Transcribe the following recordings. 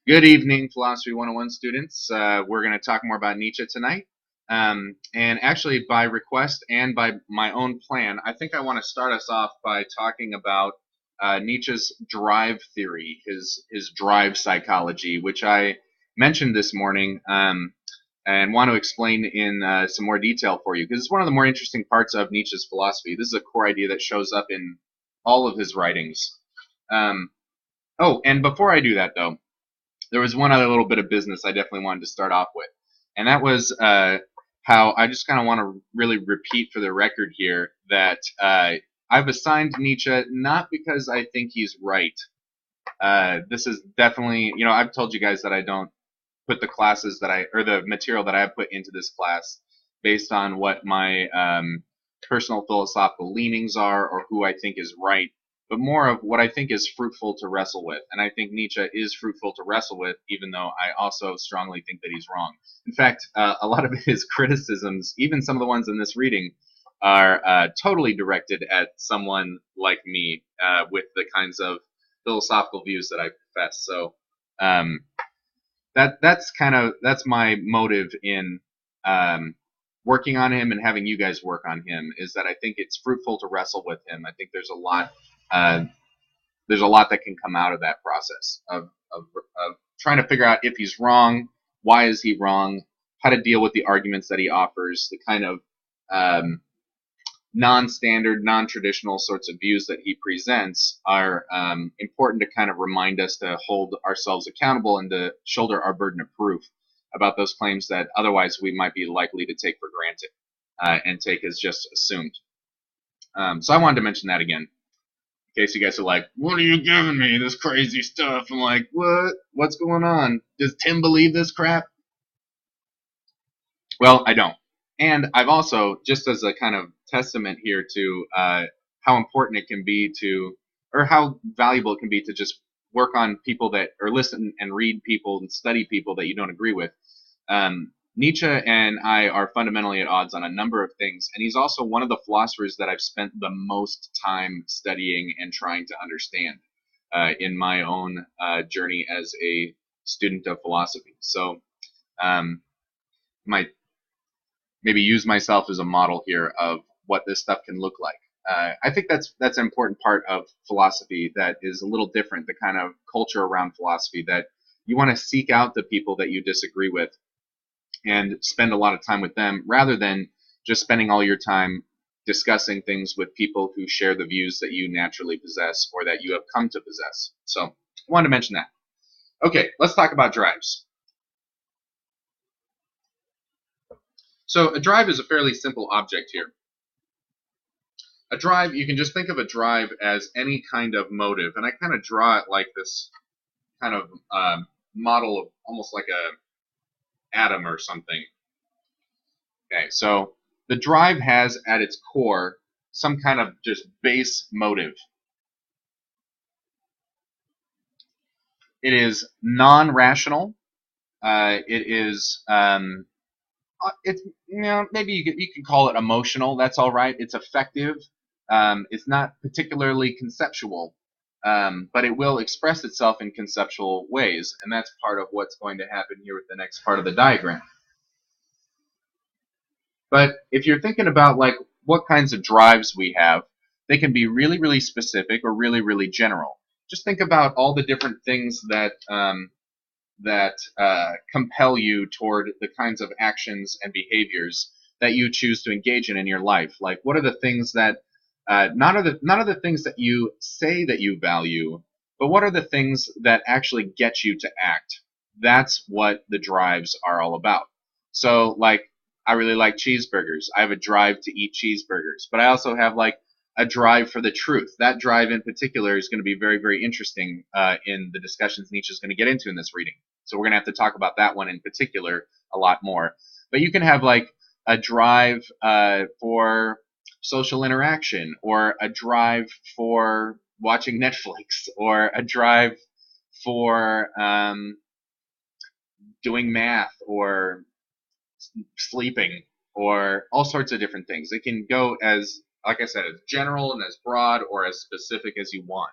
Good evening, Philosophy 101 students. We're going to talk more about Nietzsche tonight. And actually, by request and by my own plan, I think I want to start us off by talking about Nietzsche's drive theory, his drive psychology, which I mentioned this morning and want to explain in some more detail for you, because it's one of the more interesting parts of Nietzsche's philosophy. This is a core idea that shows up in all of his writings. Oh, and before I do that, though, there was one other little bit of business I definitely wanted to start off with, and that was how I just kind of want to really repeat for the record here that I've assigned Nietzsche not because I think he's right. This is definitely, I've told you guys that I don't put the classes that or the material that I put into this class based on what my personal philosophical leanings are or who I think is right, but more of what I think is fruitful to wrestle with. And I think Nietzsche is fruitful to wrestle with, even though I also strongly think that he's wrong. In fact, a lot of his criticisms, even some of the ones in this reading, are totally directed at someone like me with the kinds of philosophical views that I profess. So um, that's my motive in working on him and having you guys work on him, is that I think it's fruitful to wrestle with him. I think uh, there's a lot that can come out of that process of trying to figure out if he's wrong, why is he wrong, how to deal with the arguments that he offers, the kind of um, non-standard, non-traditional sorts of views that he presents are important to kind of remind us to hold ourselves accountable and to shoulder our burden of proof about those claims that otherwise we might be likely to take for granted and take as just assumed. So I wanted to mention that again, in case you guys are like, "What are you giving me? This crazy stuff?" I'm like, "What? What's going on? Does Tim believe this crap?" Well, I don't. And I've also, just as a kind of testament here to how important it can be to, or how valuable it can be to just work on people that, or listen and read people and study people that you don't agree with. Nietzsche and I are fundamentally at odds on a number of things, and he's also one of the philosophers that I've spent the most time studying and trying to understand in my own journey as a student of philosophy. So, my maybe use myself as a model here of what this stuff can look like. I think that's an important part of philosophy that is a little different. The kind of culture around philosophy that you want to seek out the people that you disagree with and spend a lot of time with them, rather than just spending all your time discussing things with people who share the views that you naturally possess or that you have come to possess. So I wanted to mention that. Okay, let's talk about drives. So a drive is a fairly simple object here. A drive, you can just think of a drive as any kind of motive, and I kind of draw it like this kind of model of almost like a atom or something. Okay, so the drive has at its core some kind of just base motive. It is non-rational. It is it's maybe you can call it emotional. That's all right. It's effective. It's not particularly conceptual, but it will express itself in conceptual ways, and that's part of what's going to happen here with the next part of the diagram. But if you're thinking about like what kinds of drives we have, they can be really, really specific or really, really general. Just think about all the different things that compel you toward the kinds of actions and behaviors that you choose to engage in your life. Like, what are the things that not are the things that you say that you value, but what are the things that actually get you to act? That's what the drives are all about. So, like, I really like cheeseburgers. I have a drive to eat cheeseburgers, but I also have like a drive for the truth. That drive in particular is going to be very, very interesting in the discussions Nietzsche is going to get into in this reading. So we're going to have to talk about that one in particular a lot more. But you can have like a drive for social interaction, or a drive for watching Netflix, or a drive for doing math, or sleeping, or all sorts of different things. It can go as, like I said, as general and as broad or as specific as you want.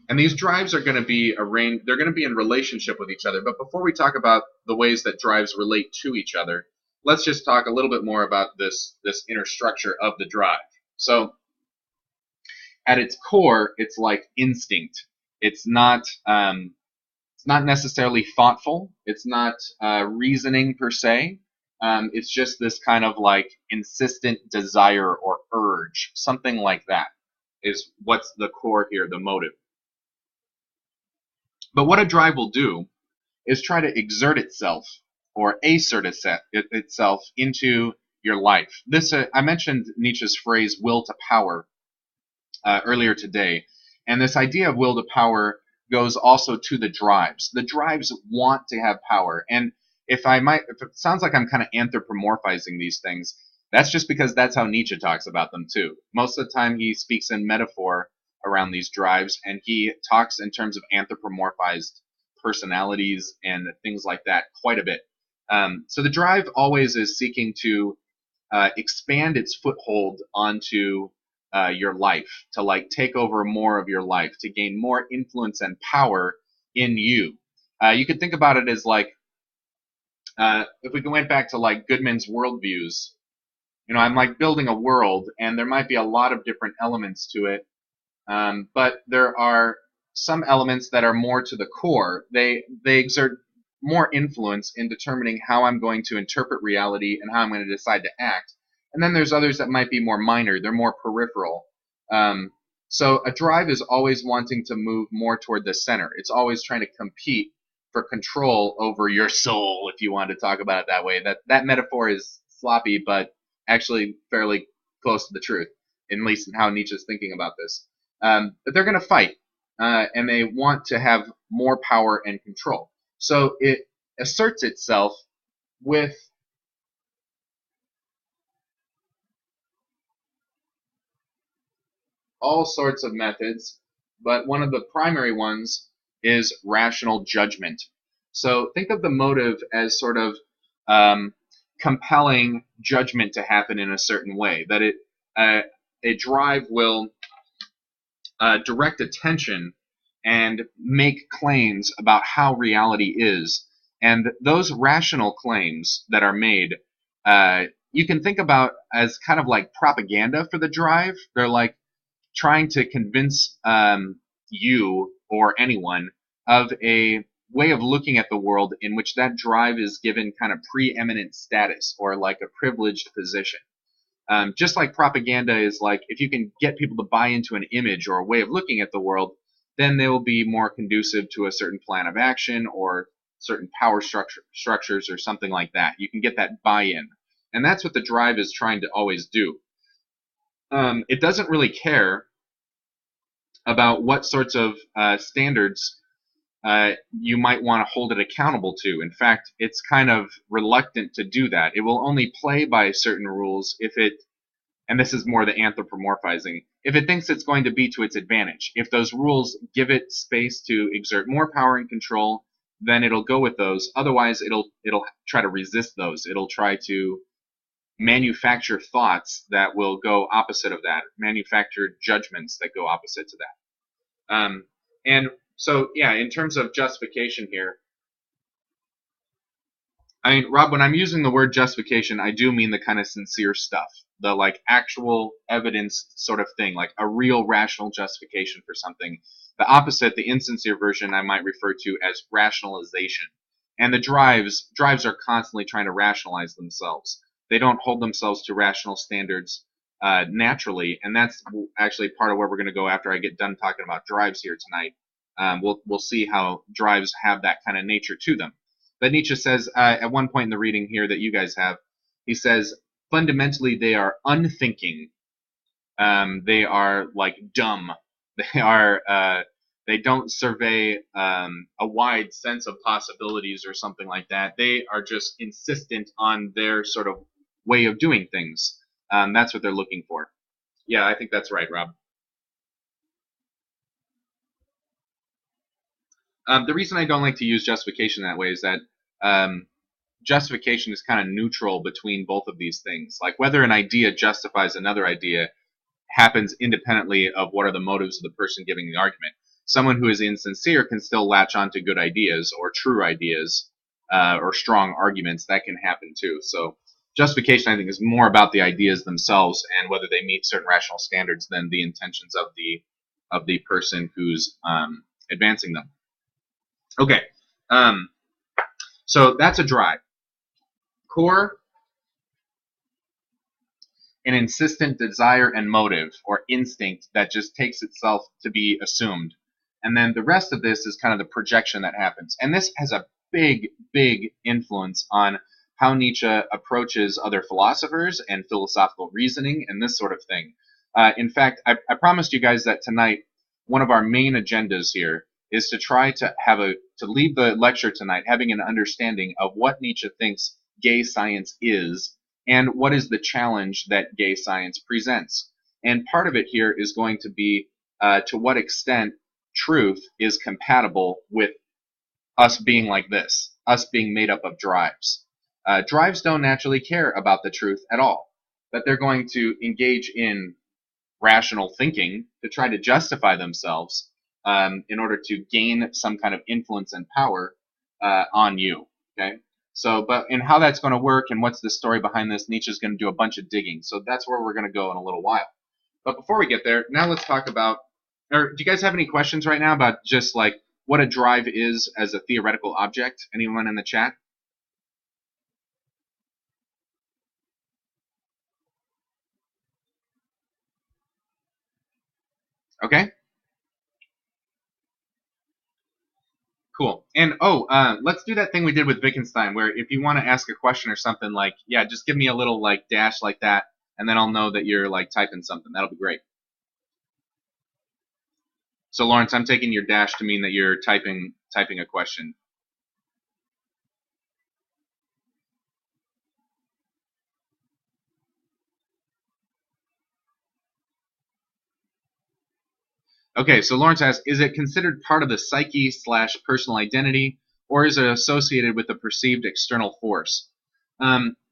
And these drives are going to be arranged, they're going to be in relationship with each other. But before we talk about the ways that drives relate to each other, let's just talk a little bit more about this inner structure of the drive. So at its core, it's like instinct. It's not necessarily thoughtful. It's not reasoning per se. It's just this kind of like insistent desire or urge, something like that is what's the core here, the motive. But what a drive will do is try to exert itself or assert itself into your life. This I mentioned Nietzsche's phrase "will to power" earlier today, and this idea of will to power goes also to the drives. The drives want to have power, and if it sounds like I'm kind of anthropomorphizing these things, that's just because that's how Nietzsche talks about them too. Most of the time, he speaks in metaphor around these drives, and he talks in terms of anthropomorphized personalities and things like that quite a bit. So the drive always is seeking to expand its foothold onto your life, to like take over more of your life, to gain more influence and power in you. You could think about it as like if we went back to like Goodman's worldviews. I'm like building a world, and there might be a lot of different elements to it, but there are some elements that are more to the core. They exert more influence in determining how I'm going to interpret reality and how I'm going to decide to act. And then there's others that might be more minor. They're more peripheral. So a drive is always wanting to move more toward the center. It's always trying to compete for control over your soul, if you want to talk about it that way. That metaphor is sloppy, but actually fairly close to the truth, at least in how Nietzsche's thinking about this. But they're going to fight, and they want to have more power and control. So it asserts itself with all sorts of methods, but one of the primary ones is rational judgment. So think of the motive as sort of compelling judgment to happen in a certain way, that a drive will direct attention and make claims about how reality is. And those rational claims that are made, you can think about as kind of like propaganda for the drive. They're like trying to convince you or anyone of a way of looking at the world in which that drive is given kind of preeminent status or like a privileged position. Just like propaganda is like, if you can get people to buy into an image or a way of looking at the world, then they will be more conducive to a certain plan of action or certain power structures or something like that. You can get that buy-in. And that's what the drive is trying to always do. It doesn't really care about what sorts of standards you might want to hold it accountable to. In fact, it's kind of reluctant to do that. It will only play by certain rules if it, and this is more the anthropomorphizing, if it thinks it's going to be to its advantage. If those rules give it space to exert more power and control, then it'll go with those. Otherwise, it'll try to resist those. It'll try to manufacture thoughts that will go opposite of that, manufacture judgments that go opposite to that. And so, yeah, in terms of justification here, I mean, Rob, when I'm using the word justification, I do mean the kind of sincere stuff, the like actual evidence sort of thing, like a real rational justification for something. The opposite, the insincere version, I might refer to as rationalization. And the drives are constantly trying to rationalize themselves. They don't hold themselves to rational standards naturally, and that's actually part of where we're going to go after I get done talking about drives here tonight. We'll see how drives have that kind of nature to them. But Nietzsche says at one point in the reading here that you guys have, he says, fundamentally they are unthinking. They are like dumb. They don't survey a wide sense of possibilities or something like that. They are just insistent on their sort of way of doing things. That's what they're looking for. Yeah, I think that's right, Rob. The reason I don't like to use justification that way is that justification is kind of neutral between both of these things. Like whether an idea justifies another idea happens independently of what are the motives of the person giving the argument. someone who is insincere can still latch on to good ideas or true ideas or strong arguments. That can happen too. So justification, I think, is more about the ideas themselves and whether they meet certain rational standards than the intentions of the person who's advancing them. Okay, so that's a drive. Core, an insistent desire and motive or instinct that just takes itself to be assumed. And then the rest of this is kind of the projection that happens. And this has a big, big influence on how Nietzsche approaches other philosophers and philosophical reasoning and this sort of thing. In fact, I promised you guys that tonight one of our main agendas here is to try to leave the lecture tonight having an understanding of what Nietzsche thinks gay science is and what is the challenge that gay science presents. And part of it here is going to be to what extent truth is compatible with us being like this, us being made up of drives. Drives don't naturally care about the truth at all, but they're going to engage in rational thinking to try to justify themselves in order to gain some kind of influence and power on you. Okay. So, and how that's going to work and what's the story behind this, Nietzsche's going to do a bunch of digging. So that's where we're going to go in a little while. But before we get there, now let's talk about, or do you guys have any questions right now about just like what a drive is as a theoretical object? Anyone in the chat? Okay. Cool. And let's do that thing we did with Wittgenstein, where if you want to ask a question or something, like, yeah, just give me a little like dash like that, and then I'll know that you're like typing something. That'll be great. So Lawrence, I'm taking your dash to mean that you're typing a question. Okay, so Lawrence asks, is it considered part of the psyche / personal identity, or is it associated with a perceived external force?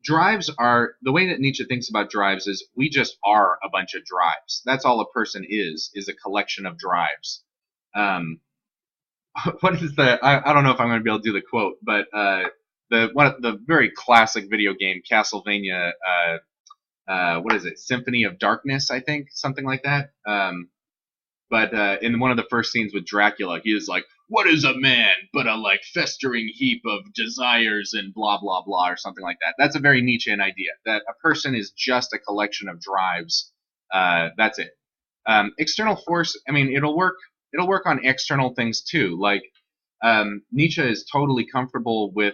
Drives are, the way that Nietzsche thinks about drives is we just are a bunch of drives. That's all a person is a collection of drives. What is I don't know if I'm going to be able to do the quote, but the very classic video game, Castlevania, what is it, Symphony of Darkness, I think, something like that. But in one of the first scenes with Dracula, he is like, "What is a man but a like festering heap of desires and blah blah blah," or something like that. That's a very Nietzschean idea that a person is just a collection of drives. That's it. External force. I mean, it'll work. It'll work on external things too. Like Nietzsche is totally comfortable with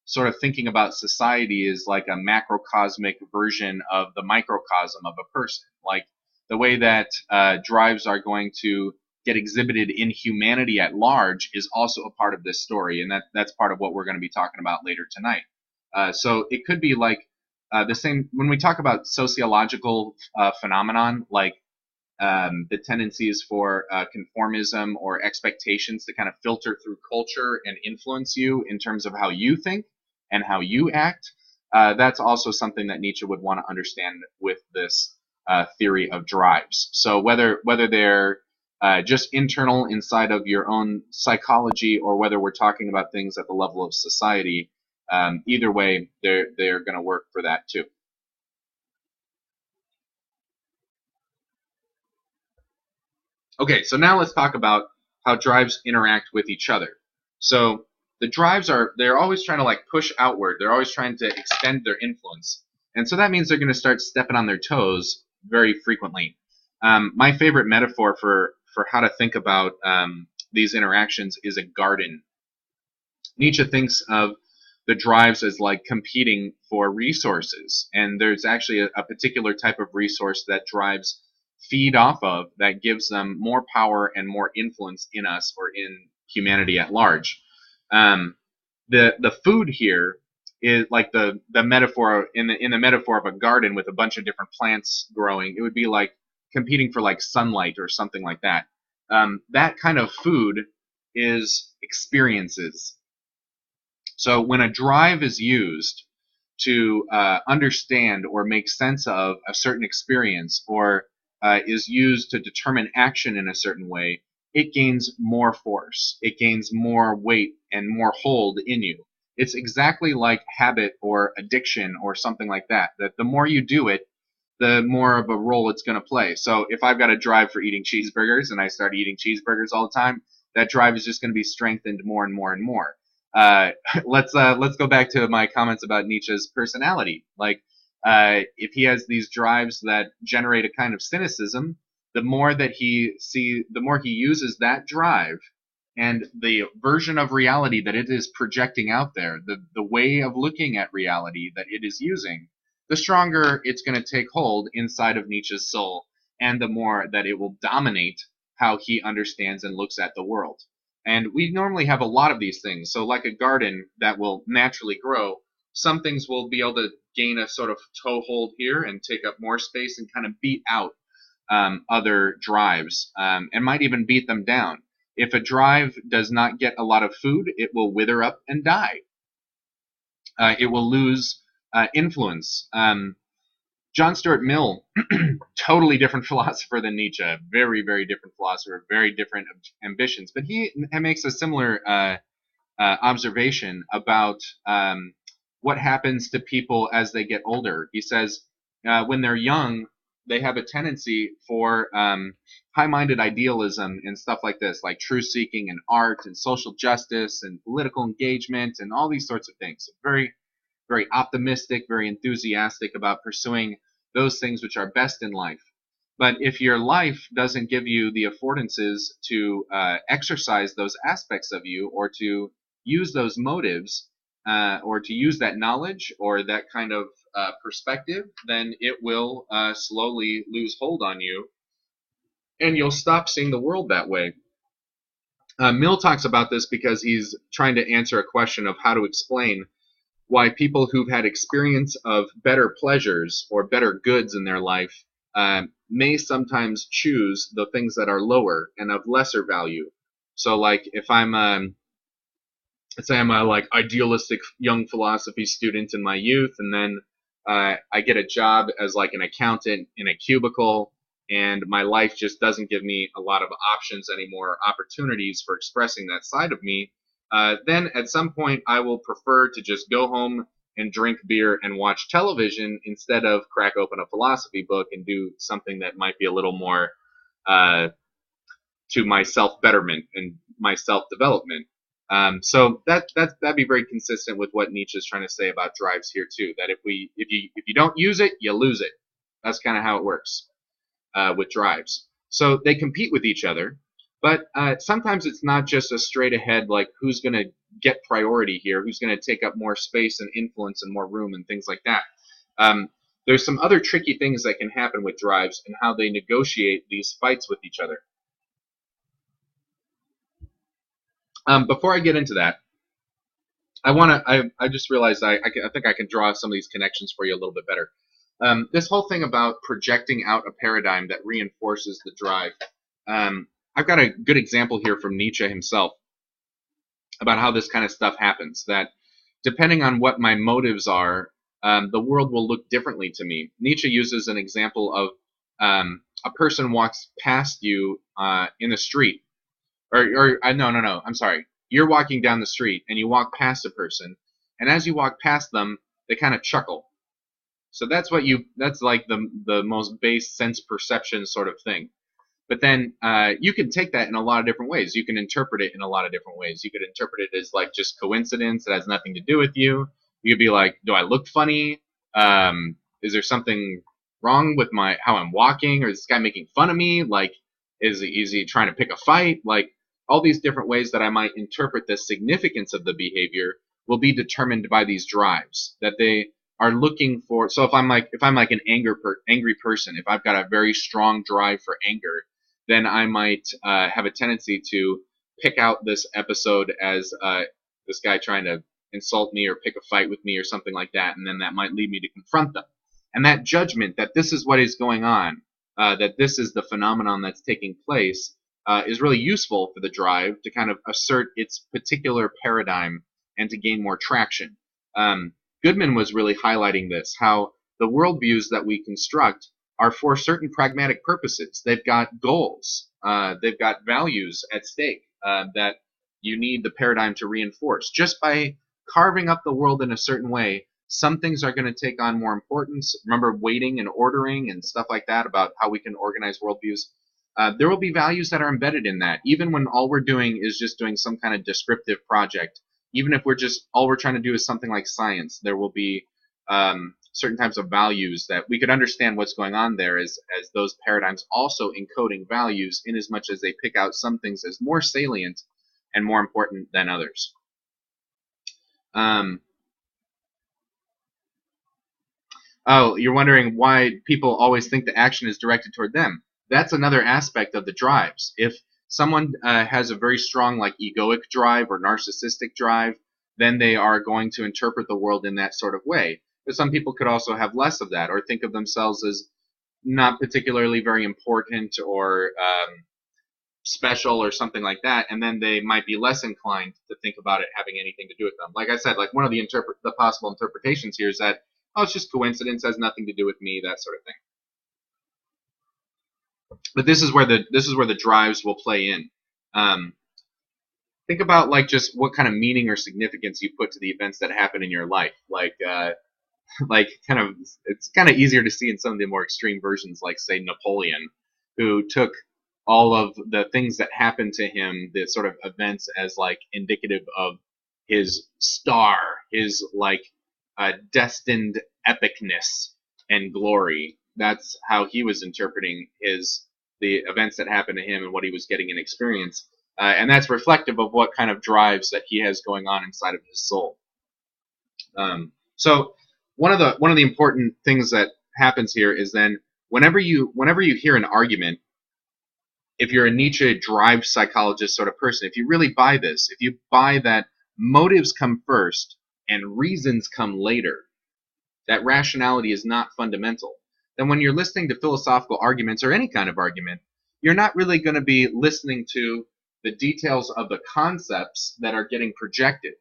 sort of thinking about society as like a macrocosmic version of the microcosm of a person. Like the way that drives are going to get exhibited in humanity at large is also a part of this story, and that's part of what we're going to be talking about later tonight. So it could be like the same when we talk about sociological phenomenon, like the tendencies for conformism or expectations to kind of filter through culture and influence you in terms of how you think and how you act. That's also something that Nietzsche would want to understand with this theory of drives. So whether they're just internal inside of your own psychology, or whether we're talking about things at the level of society, either way, they're going to work for that too. Okay, so now let's talk about how drives interact with each other. So the drives they're always trying to like push outward. They're always trying to extend their influence. And so that means they're going to start stepping on their toes very frequently. My favorite metaphor for how to think about these interactions is a garden. Nietzsche thinks of the drives as like competing for resources, and there's actually a particular type of resource that drives feed off of that gives them more power and more influence in us or in humanity at large. The food here is like the metaphor in the metaphor of a garden with a bunch of different plants growing. It would be like competing for like sunlight or something like that. That kind of food is experiences. So when a drive is used to understand or make sense of a certain experience, or is used to determine action in a certain way, it gains more force, it gains more weight and more hold in you. It's exactly like habit or addiction or something like that, that the more you do it, the more of a role it's going to play. So if I've got a drive for eating cheeseburgers and I start eating cheeseburgers all the time, that drive is just going to be strengthened more and more and more. Uh, let's go back to my comments about Nietzsche's personality. Like, if he has these drives that generate a kind of cynicism, the more the more he uses that drive and the version of reality that it is projecting out there, the way of looking at reality that it is using, the stronger it's going to take hold inside of Nietzsche's soul, and the more that it will dominate how he understands and looks at the world. And we normally have a lot of these things. So, like a garden that will naturally grow, some things will be able to gain a sort of toehold here and take up more space and kind of beat out other drives, and might even beat them down. If a drive does not get a lot of food, it will wither up and die. It will lose influence. John Stuart Mill, totally different philosopher than Nietzsche, very, very different philosopher, very different ambitions, but he makes a similar observation about what happens to people as they get older. He says when they're young, they have a tendency for high-minded idealism and stuff like this, like truth-seeking and art and social justice and political engagement and all these sorts of things. Very, very optimistic, very enthusiastic about pursuing those things which are best in life. But if your life doesn't give you the affordances to exercise those aspects of you, or to use those motives, or to use that knowledge or that kind of perspective, then it will slowly lose hold on you, and you'll stop seeing the world that way. Mill talks about this because he's trying to answer a question of how to explain why people who've had experience of better pleasures or better goods in their life may sometimes choose the things that are lower and of lesser value. So, like, if let's say I'm a like idealistic young philosophy student in my youth, and then I get a job as like an accountant in a cubicle, and my life just doesn't give me a lot of options anymore, opportunities for expressing that side of me. Then at some point I will prefer to just go home and drink beer and watch television instead of crack open a philosophy book and do something that might be a little more to my self-betterment and my self-development. So that'd be very consistent with what Nietzsche is trying to say about drives here too. That if you don't use it, you lose it. That's kind of how it works with drives. So they compete with each other, but sometimes it's not just a straight ahead like who's going to get priority here, who's going to take up more space and influence and more room and things like that. There's some other tricky things that can happen with drives and how they negotiate these fights with each other. Before I get into that, I just realized I think I can draw some of these connections for you a little bit better. This whole thing about projecting out a paradigm that reinforces the drive. I've got a good example here from Nietzsche himself about how this kind of stuff happens. That depending on what my motives are, the world will look differently to me. Nietzsche uses an example of a person walks past you in the street. No, I'm sorry. You're walking down the street and you walk past a person, and as you walk past them, they kind of chuckle. So that's like the most base sense perception sort of thing. But then you can take that in a lot of different ways. You can interpret it in a lot of different ways. You could interpret it as like just coincidence that has nothing to do with you. You could be like, do I look funny? Is there something wrong with how I'm walking? Or is this guy making fun of me? Like, is he trying to pick a fight? Like, all these different ways that I might interpret the significance of the behavior will be determined by these drives that they are looking for. So if I'm like an angry person, if I've got a very strong drive for anger, then I might have a tendency to pick out this episode as this guy trying to insult me or pick a fight with me or something like that, and then that might lead me to confront them. And that judgment that this is what is going on, that this is the phenomenon that's taking place, is really useful for the drive to kind of assert its particular paradigm and to gain more traction. Goodman was really highlighting this, how the worldviews that we construct are for certain pragmatic purposes. They've got goals. they've got values at stake that you need the paradigm to reinforce. Just by carving up the world in a certain way, some things are going to take on more importance. Remember weighting and ordering and stuff like that about how we can organize worldviews. There will be values that are embedded in that, even when all we're doing is just doing some kind of descriptive project. Even if all we're trying to do is something like science, there will be certain types of values that we could understand what's going on there as those paradigms also encoding values in as much as they pick out some things as more salient and more important than others. Oh, you're wondering why people always think the action is directed toward them. That's another aspect of the drives. If someone has a very strong like egoic drive or narcissistic drive, then they are going to interpret the world in that sort of way. But some people could also have less of that or think of themselves as not particularly very important or special or something like that, and then they might be less inclined to think about it having anything to do with them. Like I said, like one of the possible interpretations here is that, oh, it's just coincidence, has nothing to do with me, that sort of thing. But this is where the drives will play in. Think about like just what kind of meaning or significance you put to the events that happen in your life. Like it's kind of easier to see in some of the more extreme versions, like say Napoleon, who took all of the things that happened to him, the sort of events, as like indicative of his star, his like destined epicness and glory. That's how he was interpreting the events that happened to him and what he was getting in experience, and that's reflective of what kind of drives that he has going on inside of his soul. So one of the important things that happens here is then whenever you hear an argument, if you're a Nietzsche drive psychologist sort of person, if you really buy this, if you buy that motives come first and reasons come later, that rationality is not fundamental, then when you're listening to philosophical arguments or any kind of argument, you're not really going to be listening to the details of the concepts that are getting projected.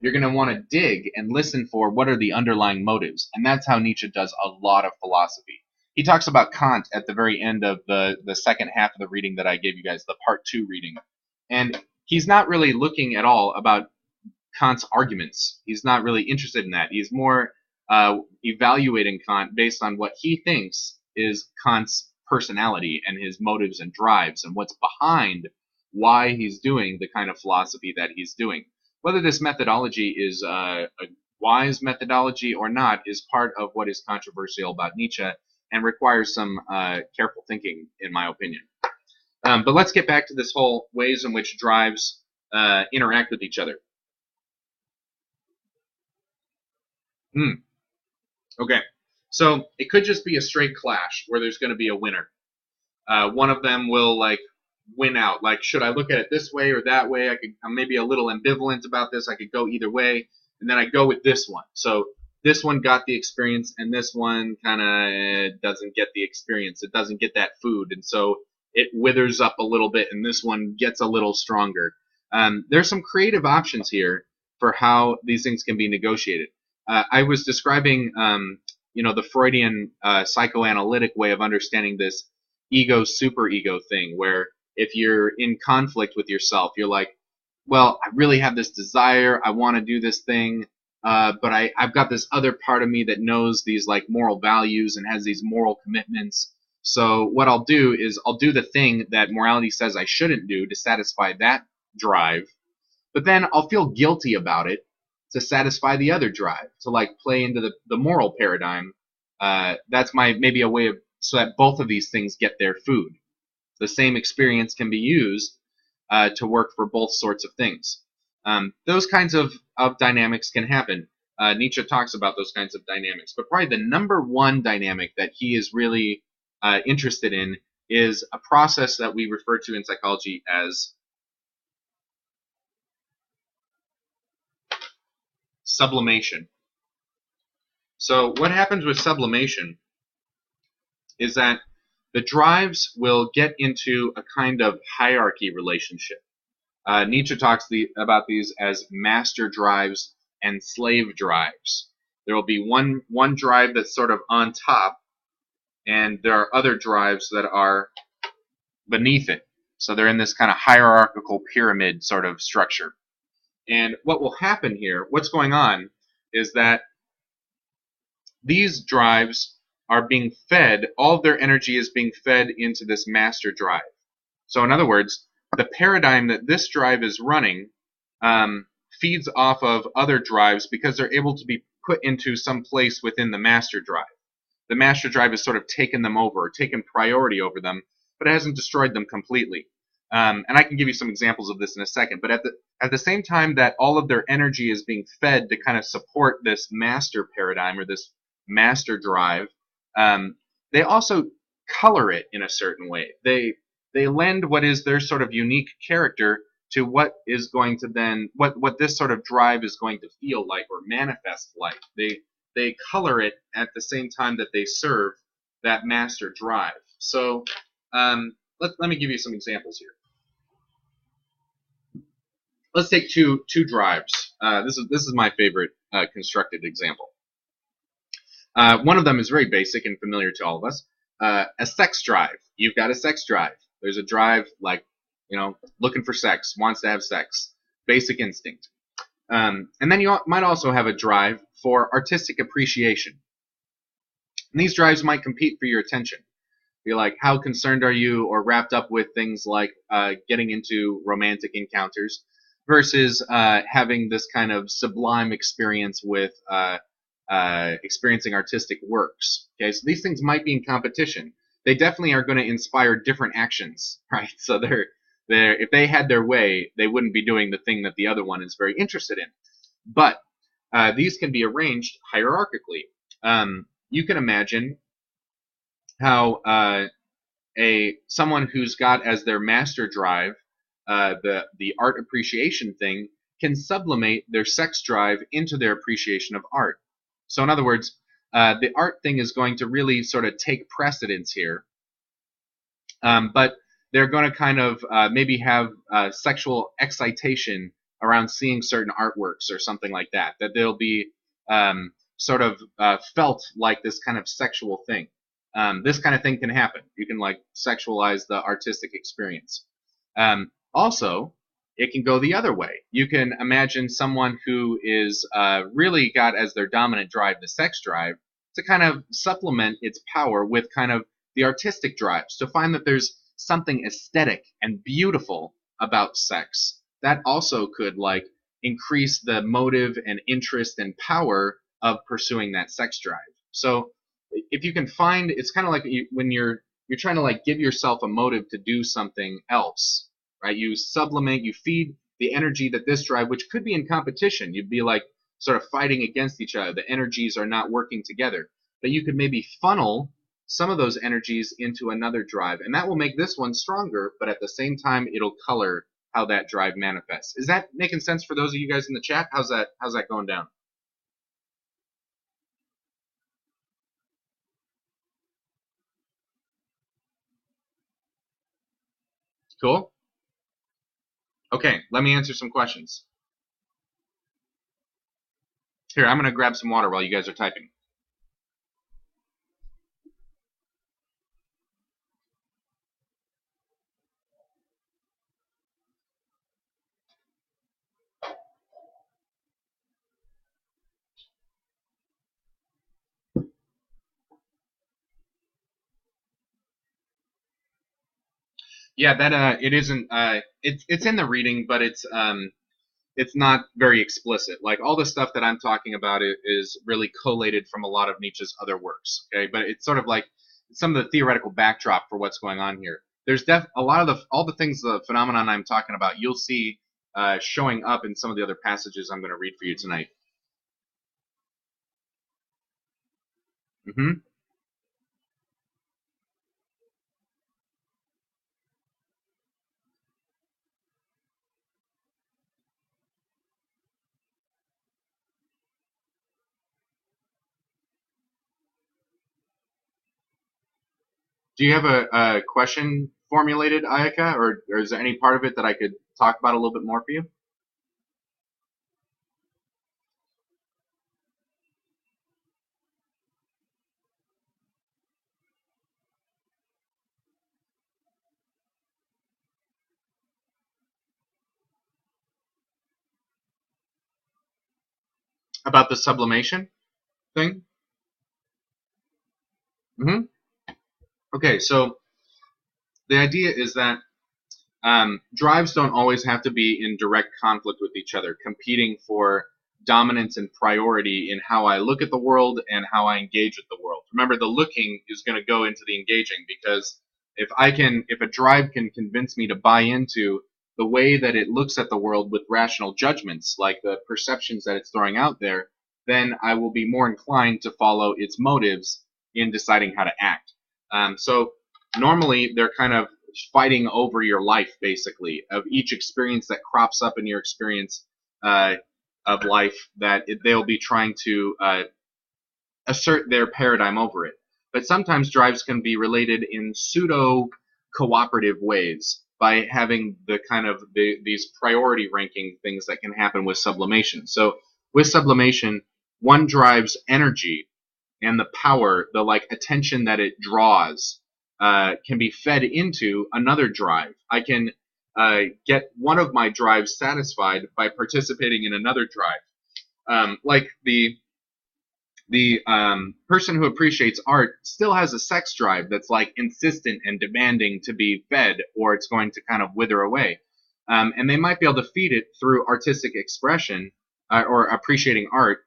You're going to want to dig and listen for what are the underlying motives, and that's how Nietzsche does a lot of philosophy. He talks about Kant at the very end of the second half of the reading that I gave you guys, the part 2 reading. And he's not really looking at all about Kant's arguments. He's not really interested in that. He's more evaluating Kant based on what he thinks is Kant's personality and his motives and drives and what's behind why he's doing the kind of philosophy that he's doing. Whether this methodology is a wise methodology or not is part of what is controversial about Nietzsche and requires some careful thinking, in my opinion. But let's get back to this whole ways in which drives interact with each other. Okay, so it could just be a straight clash where there's going to be a winner. One of them will like win out. Like, should I look at it this way or that way? I'm maybe a little ambivalent about this. I could go either way, and then I go with this one. So this one got the experience, and this one kind of doesn't get the experience. It doesn't get that food, and so it withers up a little bit, and this one gets a little stronger. There's some creative options here for how these things can be negotiated. I was describing, the Freudian psychoanalytic way of understanding this ego-superego thing, where if you're in conflict with yourself, you're like, well, I really have this desire, I want to do this thing, but I've got this other part of me that knows these like moral values and has these moral commitments. So what I'll do is I'll do the thing that morality says I shouldn't do to satisfy that drive, but then I'll feel guilty about it to satisfy the other drive, to like play into the moral paradigm. That's maybe a way of so that both of these things get their food. The same experience can be used to work for both sorts of things. Those kinds of dynamics can happen. Nietzsche talks about those kinds of dynamics, but probably the number one dynamic that he is really interested in is a process that we refer to in psychology as sublimation. So what happens with sublimation is that the drives will get into a kind of hierarchy relationship. Nietzsche talks about these as master drives and slave drives. There will be one drive that's sort of on top, and there are other drives that are beneath it. So they're in this kind of hierarchical pyramid sort of structure. And what will happen here, what's going on, is that these drives are being fed, all of their energy is being fed into this master drive. So in other words, the paradigm that this drive is running feeds off of other drives because they're able to be put into some place within the master drive. The master drive has sort of taken them over, taken priority over them, but it hasn't destroyed them completely. And I can give you some examples of this in a second. But at the same time that all of their energy is being fed to kind of support this master paradigm or this master drive, they also color it in a certain way. They lend what is their sort of unique character to what is going to then what this sort of drive is going to feel like or manifest like. They color it at the same time that they serve that master drive. So let me give you some examples here. Let's take two drives. This is my favorite constructed example. One of them is very basic and familiar to all of us. A sex drive. You've got a sex drive. There's a drive like, looking for sex, wants to have sex, basic instinct. And then you might also have a drive for artistic appreciation. And these drives might compete for your attention. Be like, how concerned are you or wrapped up with things like getting into romantic encounters versus having this kind of sublime experience with experiencing artistic works. Okay, so these things might be in competition. They definitely are going to inspire different actions, right? So if they had their way, they wouldn't be doing the thing that the other one is very interested in. But these can be arranged hierarchically. You can imagine how someone who's got as their master drive the art appreciation thing can sublimate their sex drive into their appreciation of art. So in other words, the art thing is going to really sort of take precedence here, but they're going to kind of maybe have sexual excitation around seeing certain artworks or something like that, that they'll be sort of felt like this kind of sexual thing. This kind of thing can happen. You can like sexualize the artistic experience. Also, it can go the other way. You can imagine someone who is really got as their dominant drive the sex drive to kind of supplement its power with kind of the artistic drives, to find that there's something aesthetic and beautiful about sex. That also could like increase the motive and interest and power of pursuing that sex drive. So if you can find, it's kind of like when you're trying to like give yourself a motive to do something else, right? You sublimate, you feed the energy that this drive, which could be in competition, you'd be like sort of fighting against each other. The energies are not working together. But you could maybe funnel some of those energies into another drive, and that will make this one stronger, but at the same time, it'll color how that drive manifests. Is that making sense for those of you guys in the chat? How's that going down? Cool? Okay, let me answer some questions. Here, I'm going to grab some water while you guys are typing. Yeah, that it isn't. It's in the reading, but it's not very explicit. Like all the stuff that I'm talking about is really collated from a lot of Nietzsche's other works. Okay, but it's sort of like some of the theoretical backdrop for what's going on here. There's a lot of all the things, the phenomenon I'm talking about, you'll see showing up in some of the other passages I'm going to read for you tonight. Mm-hmm. Do you have a question formulated, Ayaka, or is there any part of it that I could talk about a little bit more for you? about the sublimation thing? Hmm. Okay, so the idea is that drives don't always have to be in direct conflict with each other, competing for dominance and priority in how I look at the world and how I engage with the world. Remember, the looking is going to go into the engaging, because if a drive can convince me to buy into the way that it looks at the world with rational judgments, like the perceptions that it's throwing out there, then I will be more inclined to follow its motives in deciding how to act. So normally they're kind of fighting over your life, basically, of each experience that crops up in your experience uh, of life, that they'll be trying to assert their paradigm over it. But sometimes drives can be related in pseudo cooperative ways by having these priority ranking things that can happen with sublimation. So with sublimation, one drives energy and the power, the like attention that it draws, can be fed into another drive. I can get one of my drives satisfied by participating in another drive. Like the person who appreciates art still has a sex drive that's like insistent and demanding to be fed, or it's going to kind of wither away. And they might be able to feed it through artistic expression, or appreciating art,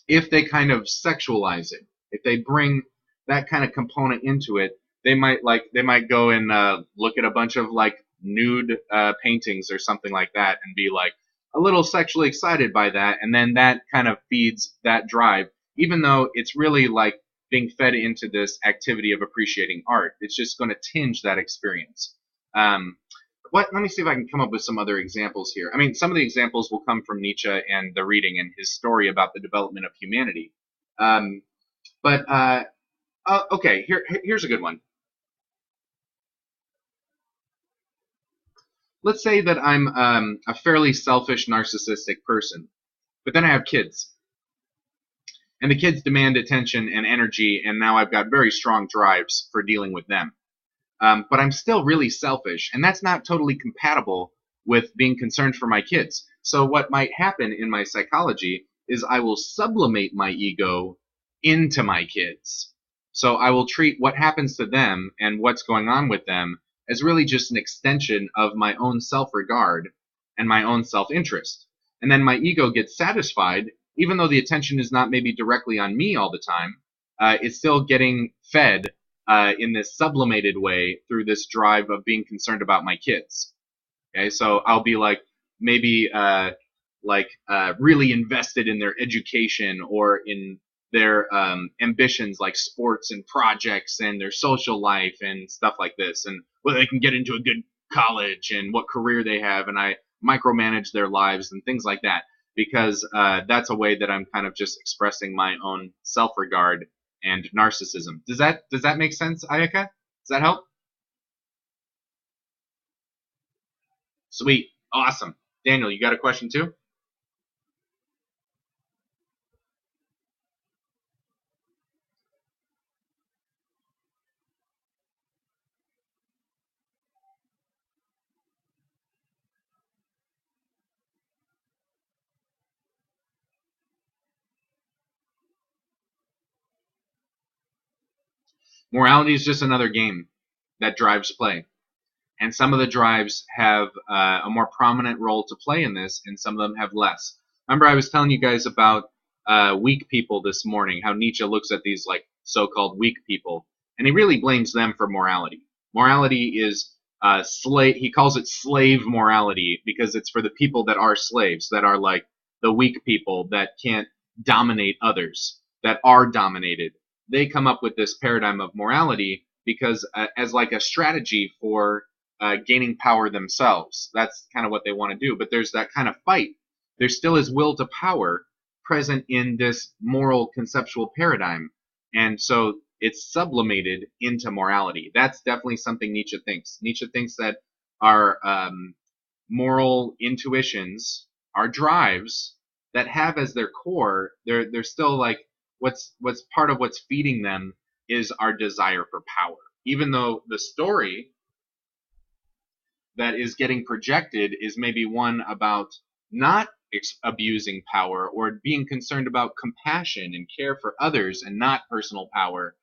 if they kind of sexualize it. If they bring that kind of component into it, they might go and look at a bunch of like nude paintings or something like that and be like a little sexually excited by that, and then that kind of feeds that drive, even though it's really like being fed into this activity of appreciating art. It's just going to tinge that experience. Um, Let me see if I can come up with some other examples here. I mean, some of the examples will come from Nietzsche and the reading and his story about the development of humanity. Um, but okay, here's a good one. Let's say that I'm a fairly selfish, narcissistic person, but then I have kids, and the kids demand attention and energy, and now I've got very strong drives for dealing with them. But I'm still really selfish, and that's not totally compatible with being concerned for my kids. So what might happen in my psychology is I will sublimate my ego into my kids. So I will treat what happens to them and what's going on with them as really just an extension of my own self-regard and my own self-interest. And then my ego gets satisfied, even though the attention is not maybe directly on me all the time. It's still getting fed in this sublimated way through this drive of being concerned about my kids. Okay, so I'll be like maybe really invested in their education or in their ambitions, like sports and projects and their social life and stuff like this, and whether they can get into a good college and what career they have, and I micromanage their lives and things like that, because that's a way that I'm kind of just expressing my own self-regard and narcissism. Does that make sense, Ayaka? Does that help? Sweet. Awesome. Daniel, you got a question too? Morality is just another game that drives play. And some of the drives have a more prominent role to play in this, and some of them have less. Remember, I was telling you guys about weak people this morning, how Nietzsche looks at these like so-called weak people, and he really blames them for morality. Morality is slave. He calls it slave morality because it's for the people that are slaves, that are like the weak people that can't dominate others, that are dominated. They come up with this paradigm of morality because as like a strategy for gaining power themselves. That's kind of what they want to do. But there's that kind of fight. There still is will to power present in this moral conceptual paradigm. And so it's sublimated into morality. That's definitely something Nietzsche thinks. Nietzsche thinks that our moral intuitions, our drives that have as their core, they're still like what's part of what's feeding them is our desire for power. Even though the story that is getting projected is maybe one about not abusing power or being concerned about compassion and care for others and not personal power.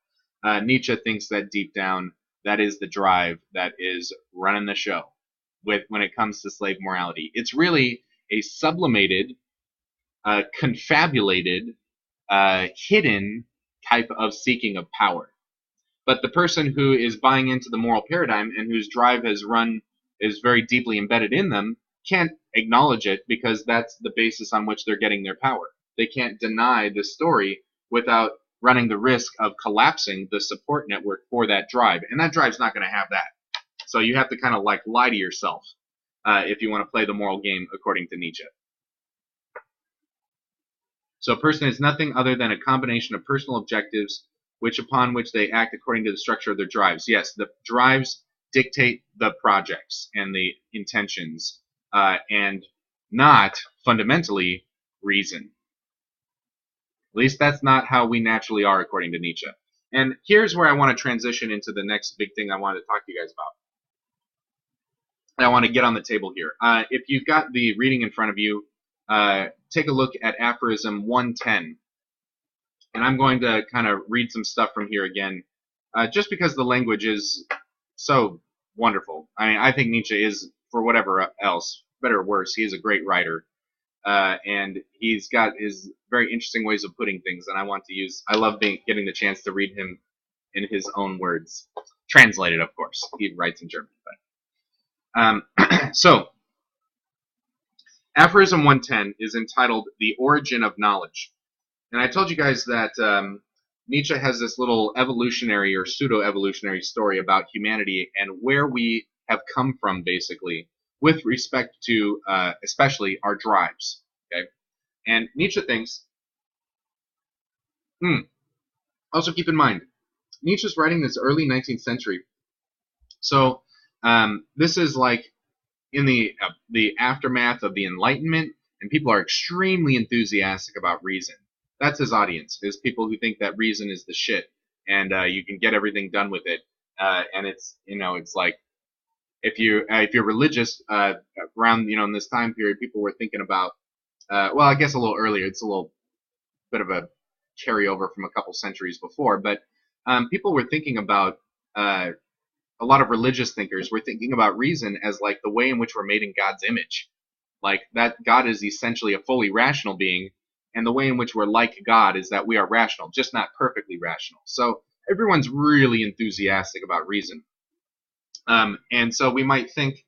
Nietzsche thinks that deep down, that is the drive that is running the show when it comes to slave morality. It's really a sublimated, confabulated, hidden type of seeking of power. But the person who is buying into the moral paradigm and whose drive is very deeply embedded in them can't acknowledge it because that's the basis on which they're getting their power. They can't deny this story without running the risk of collapsing the support network for that drive. And that drive's not going to have that. So you have to kind of like lie to yourself if you want to play the moral game according to Nietzsche. So a person is nothing other than a combination of personal objectives upon which they act according to the structure of their drives. Yes, the drives dictate the projects and the intentions, and not fundamentally reason. At least that's not how we naturally are according to Nietzsche. And here's where I want to transition into the next big thing I wanted to talk to you guys about. I want to get on the table here. If you've got the reading in front of you, take a look at aphorism 110. And I'm going to kind of read some stuff from here again, just because the language is so wonderful. I mean, I think Nietzsche is, for whatever else, better or worse, he is a great writer. And he's got his very interesting ways of putting things, and I love getting the chance to read him in his own words. Translated, of course. He writes in German. So, aphorism 110 is entitled The Origin of Knowledge. And I told you guys that Nietzsche has this little evolutionary or pseudo-evolutionary story about humanity and where we have come from, basically, with respect to especially our drives. Okay, and Nietzsche thinks. Also, keep in mind, Nietzsche's writing this early 19th century, so this is like in the aftermath of the Enlightenment, and people are extremely enthusiastic about reason. That's his audience, is people who think that reason is the shit, and you can get everything done with it. And it's like if you're religious around in this time period, people were thinking about well, I guess a little earlier. It's a little bit of a carryover from a couple centuries before, but people were thinking about a lot of religious thinkers were thinking about reason as like the way in which we're made in God's image, like that God is essentially a fully rational being. And the way in which we're like God is that we are rational, just not perfectly rational. So everyone's really enthusiastic about reason. And so we might think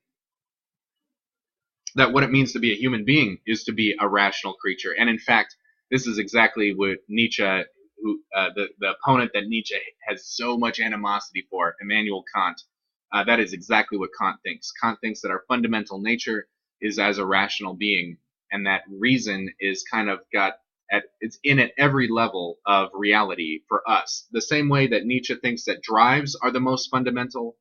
that what it means to be a human being is to be a rational creature. And in fact, this is exactly what Nietzsche, the opponent that Nietzsche has so much animosity for, Immanuel Kant, that is exactly what Kant thinks. Kant thinks that our fundamental nature is as a rational being, and that reason is kind of it's in at every level of reality for us. The same way that Nietzsche thinks that drives are the most fundamental,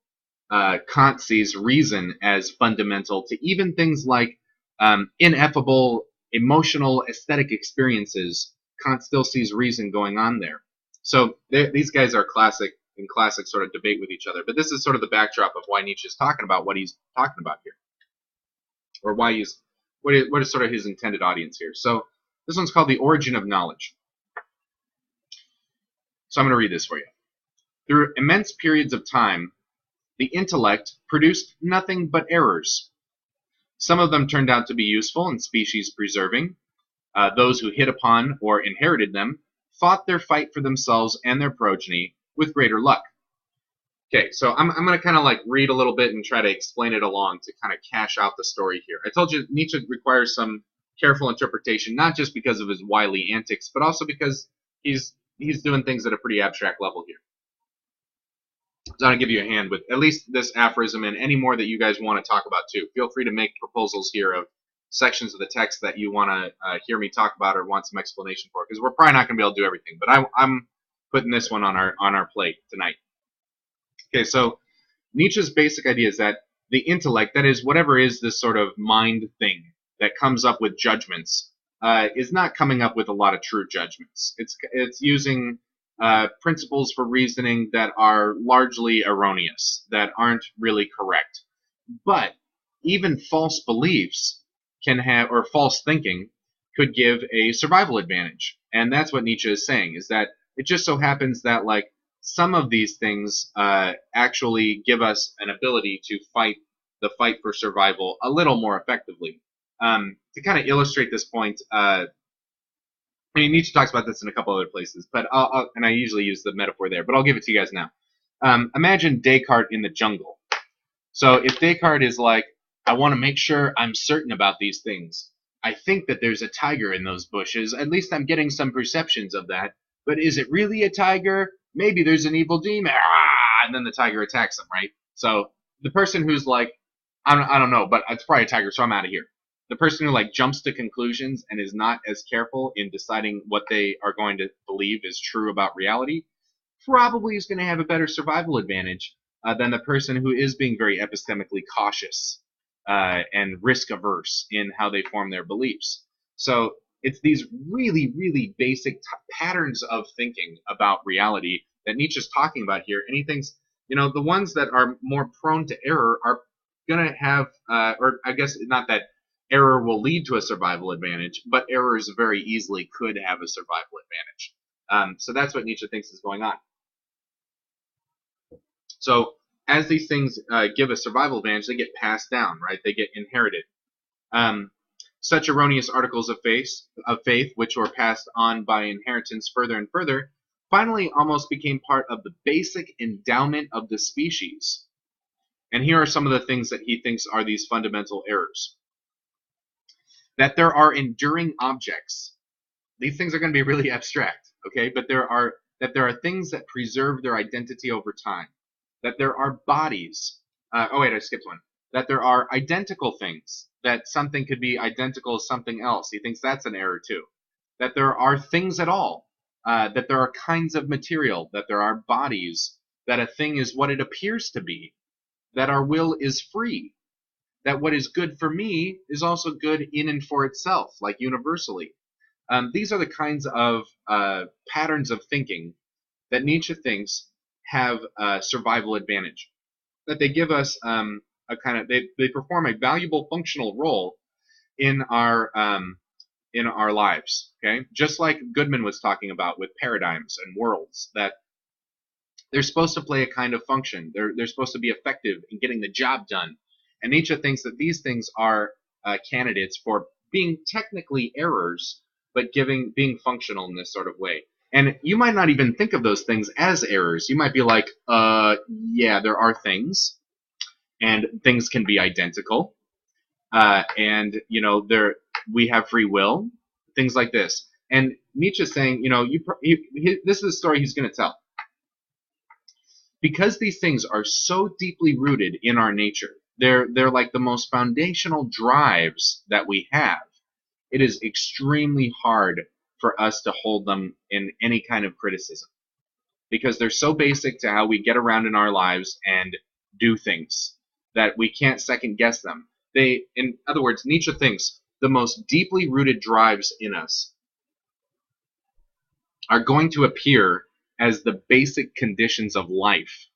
Kant sees reason as fundamental to even things like ineffable emotional aesthetic experiences. Kant still sees reason going on there. So these guys are in classic sort of debate with each other. But this is sort of the backdrop of why Nietzsche is talking about what he's talking about here, or what is sort of his intended audience here. So this one's called The Origin of Knowledge. So I'm going to read this for you. Through immense periods of time, the intellect produced nothing but errors. Some of them turned out to be useful and species-preserving. Those who hit upon or inherited them fought their fight for themselves and their progeny with greater luck. Okay, so I'm going to kind of like read a little bit and try to explain it along to kind of cash out the story here. I told you Nietzsche requires some careful interpretation, not just because of his wily antics, but also because he's doing things at a pretty abstract level here. So I'm going to give you a hand with at least this aphorism and any more that you guys want to talk about too. Feel free to make proposals here of sections of the text that you want to hear me talk about or want some explanation for, because we're probably not going to be able to do everything. But I'm putting this one on our plate tonight. Okay, so Nietzsche's basic idea is that the intellect, that is, whatever is this sort of mind thing that comes up with judgments, is not coming up with a lot of true judgments. It's using principles for reasoning that are largely erroneous, that aren't really correct. But even false beliefs can have, or false thinking could give a survival advantage. And that's what Nietzsche is saying, is that it just so happens that like some of these things actually give us an ability to fight the fight for survival a little more effectively. To kind of illustrate this point, I mean, Nietzsche talks about this in a couple other places, but and I usually use the metaphor there, but I'll give it to you guys now. Imagine Descartes in the jungle. So if Descartes is like, I want to make sure I'm certain about these things. I think that there's a tiger in those bushes. At least I'm getting some perceptions of that. But is it really a tiger? Maybe there's an evil demon. Ah! And then the tiger attacks him, right? So the person who's like, I don't know, but it's probably a tiger, so I'm out of here. The person who like jumps to conclusions and is not as careful in deciding what they are going to believe is true about reality probably is going to have a better survival advantage than the person who is being very epistemically cautious and risk averse in how they form their beliefs. So it's these really, really basic patterns of thinking about reality that Nietzsche's talking about here. And he thinks, you know, the ones that are more prone to error are going to have, or I guess not that error will lead to a survival advantage, but errors very easily could have a survival advantage. So that's what Nietzsche thinks is going on. So as these things give a survival advantage, they get passed down, right? They get inherited. Such erroneous articles of faith, which were passed on by inheritance further and further, finally almost became part of the basic endowment of the species. And here are some of the things that he thinks are these fundamental errors. That there are enduring objects. These things are going to be really abstract, okay? But there are things that preserve their identity over time. That there are bodies. Oh wait, I skipped one. That there are identical things. That something could be identical to something else. He thinks that's an error too. That there are things at all. That there are kinds of material. That there are bodies. That a thing is what it appears to be. That our will is free. That what is good for me is also good in and for itself, like universally. These are the kinds of patterns of thinking that Nietzsche thinks have a survival advantage. That they give us a kind of they perform a valuable functional role in our lives. Okay, just like Goodman was talking about with paradigms and worlds, that they're supposed to play a kind of function. They're supposed to be effective in getting the job done. And Nietzsche thinks that these things are candidates for being technically errors, but being functional in this sort of way. And you might not even think of those things as errors. You might be like, yeah, there are things, and things can be identical, and you know, we have free will, things like this. And Nietzsche's saying, you know, this is the story he's going to tell. Because these things are so deeply rooted in our nature, they're like the most foundational drives that we have. It is extremely hard for us to hold them in any kind of criticism because they're so basic to how we get around in our lives and do things that we can't second guess them. In other words, Nietzsche thinks the most deeply rooted drives in us are going to appear as the basic conditions of life,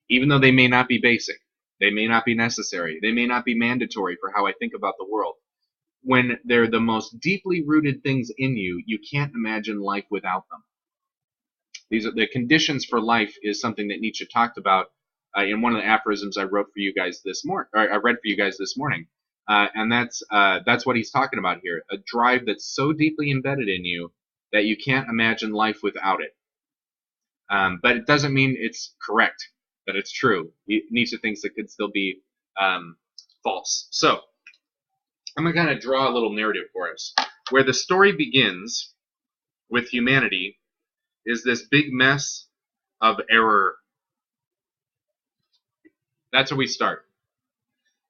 even though they may not be basic, they may not be necessary, they may not be mandatory for how I think about the world. When they're the most deeply rooted things in you, you can't imagine life without them. These are the conditions for life, is something that Nietzsche talked about in one of the aphorisms I wrote for you guys this morning, or I read for you guys this morning, and that's what he's talking about here. A drive that's so deeply embedded in you that you can't imagine life without it. But it doesn't mean it's correct, that it's true. Nietzsche thinks it could still be false. So I'm going to kind of draw a little narrative for us. Where the story begins with humanity is this big mess of error. That's where we start.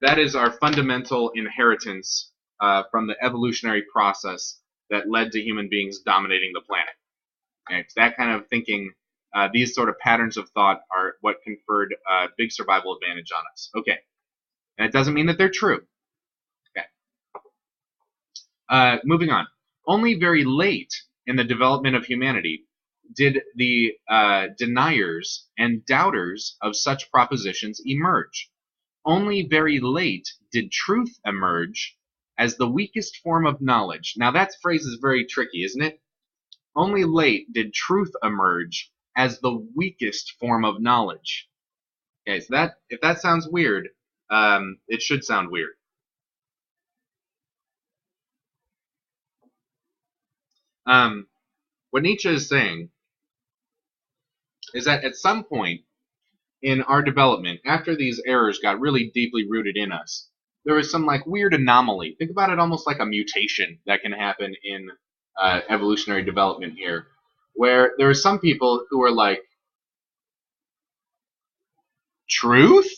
That is our fundamental inheritance from the evolutionary process that led to human beings dominating the planet. Okay, it's that kind of thinking, these sort of patterns of thought are what conferred a big survival advantage on us. Okay, and it doesn't mean that they're true. Moving on. Only very late in the development of humanity did the deniers and doubters of such propositions emerge. Only very late did truth emerge as the weakest form of knowledge. Now that phrase is very tricky, isn't it? Only late did truth emerge as the weakest form of knowledge. Okay, so that if that sounds weird, it should sound weird. What Nietzsche is saying is that at some point in our development, after these errors got really deeply rooted in us, there was some like weird anomaly. Think about it almost like a mutation that can happen in evolutionary development here, where there are some people who are like, truth?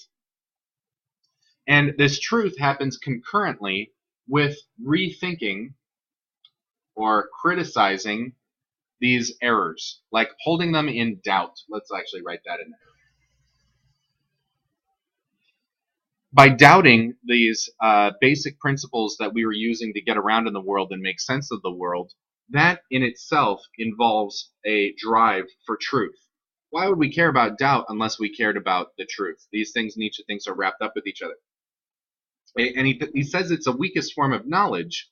And this truth happens concurrently with rethinking or criticizing these errors, like holding them in doubt. Let's actually write that in there. By doubting these basic principles that we were using to get around in the world and make sense of the world, that in itself involves a drive for truth. Why would we care about doubt unless we cared about the truth? These things Nietzsche thinks are wrapped up with each other. And he says it's a weakest form of knowledge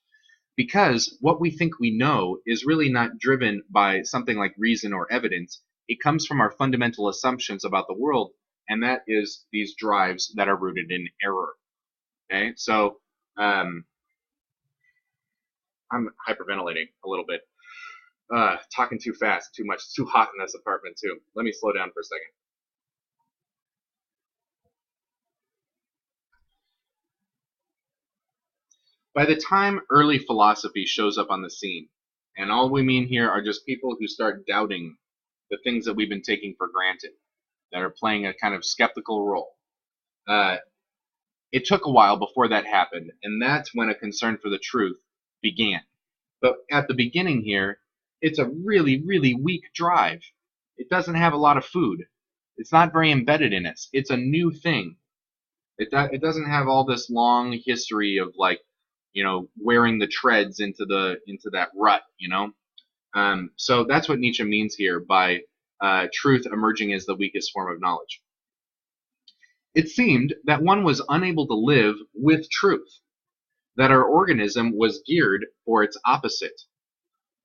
because what we think we know is really not driven by something like reason or evidence. It comes from our fundamental assumptions about the world, and that is these drives that are rooted in error. Okay, so I'm hyperventilating a little bit, talking too fast, too much, it's too hot in this apartment too. Let me slow down for a second. By the time early philosophy shows up on the scene, and all we mean here are just people who start doubting the things that we've been taking for granted, that are playing a kind of skeptical role. It took a while before that happened, and that's when a concern for the truth began. But at the beginning here, it's a really, really weak drive. It doesn't have a lot of food. It's not very embedded in us. It's a new thing. It doesn't have all this long history of like, wearing the treads into that rut, So that's what Nietzsche means here by truth emerging as the weakest form of knowledge. It seemed that one was unable to live with truth, that our organism was geared for its opposite.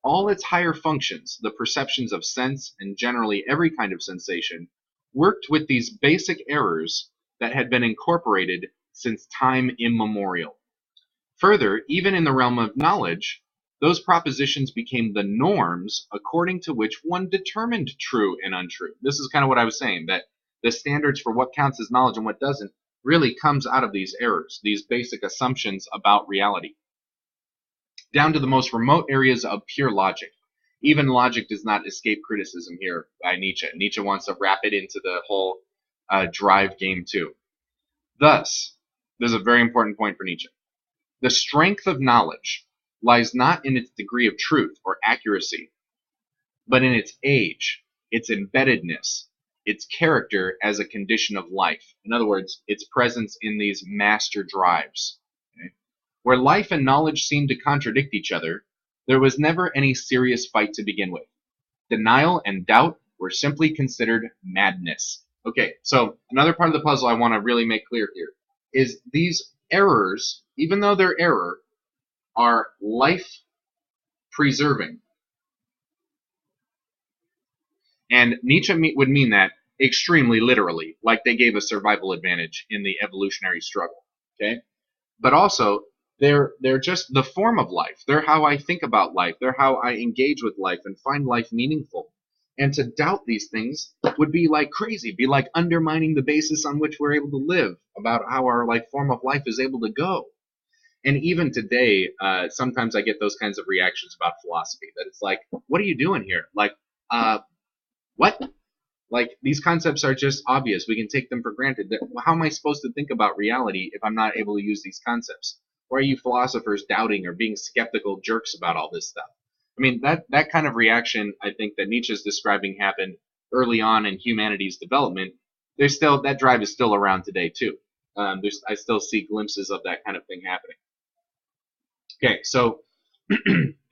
All its higher functions, the perceptions of sense and generally every kind of sensation, worked with these basic errors that had been incorporated since time immemorial. Further, even in the realm of knowledge, those propositions became the norms according to which one determined true and untrue. This is kind of what I was saying, that the standards for what counts as knowledge and what doesn't really comes out of these errors, these basic assumptions about reality, down to the most remote areas of pure logic. Even logic does not escape criticism here by Nietzsche. Nietzsche wants to wrap it into the whole drive game too. Thus, this is a very important point for Nietzsche. The strength of knowledge lies not in its degree of truth or accuracy, but in its age, its embeddedness, its character as a condition of life. In other words, its presence in these master drives. Okay? Where life and knowledge seem to contradict each other, there was never any serious fight to begin with. Denial and doubt were simply considered madness. Okay, so another part of the puzzle I want to really make clear here is these errors, even though they're error, are life preserving. And Nietzsche would mean that extremely literally, like they gave a survival advantage in the evolutionary struggle. Okay? But also, they're just the form of life. They're how I think about life. They're how I engage with life and find life meaningful. And to doubt these things would be like crazy, be like undermining the basis on which we're able to live, about how our form of life is able to go. And even today, sometimes I get those kinds of reactions about philosophy, that it's like, what are you doing here? Like, what? Like, these concepts are just obvious. We can take them for granted. How am I supposed to think about reality if I'm not able to use these concepts? Why are you philosophers doubting or being skeptical jerks about all this stuff? I mean, that kind of reaction, I think, that Nietzsche is describing happened early on in humanity's development. That drive is still around today, too. I still see glimpses of that kind of thing happening. Okay, so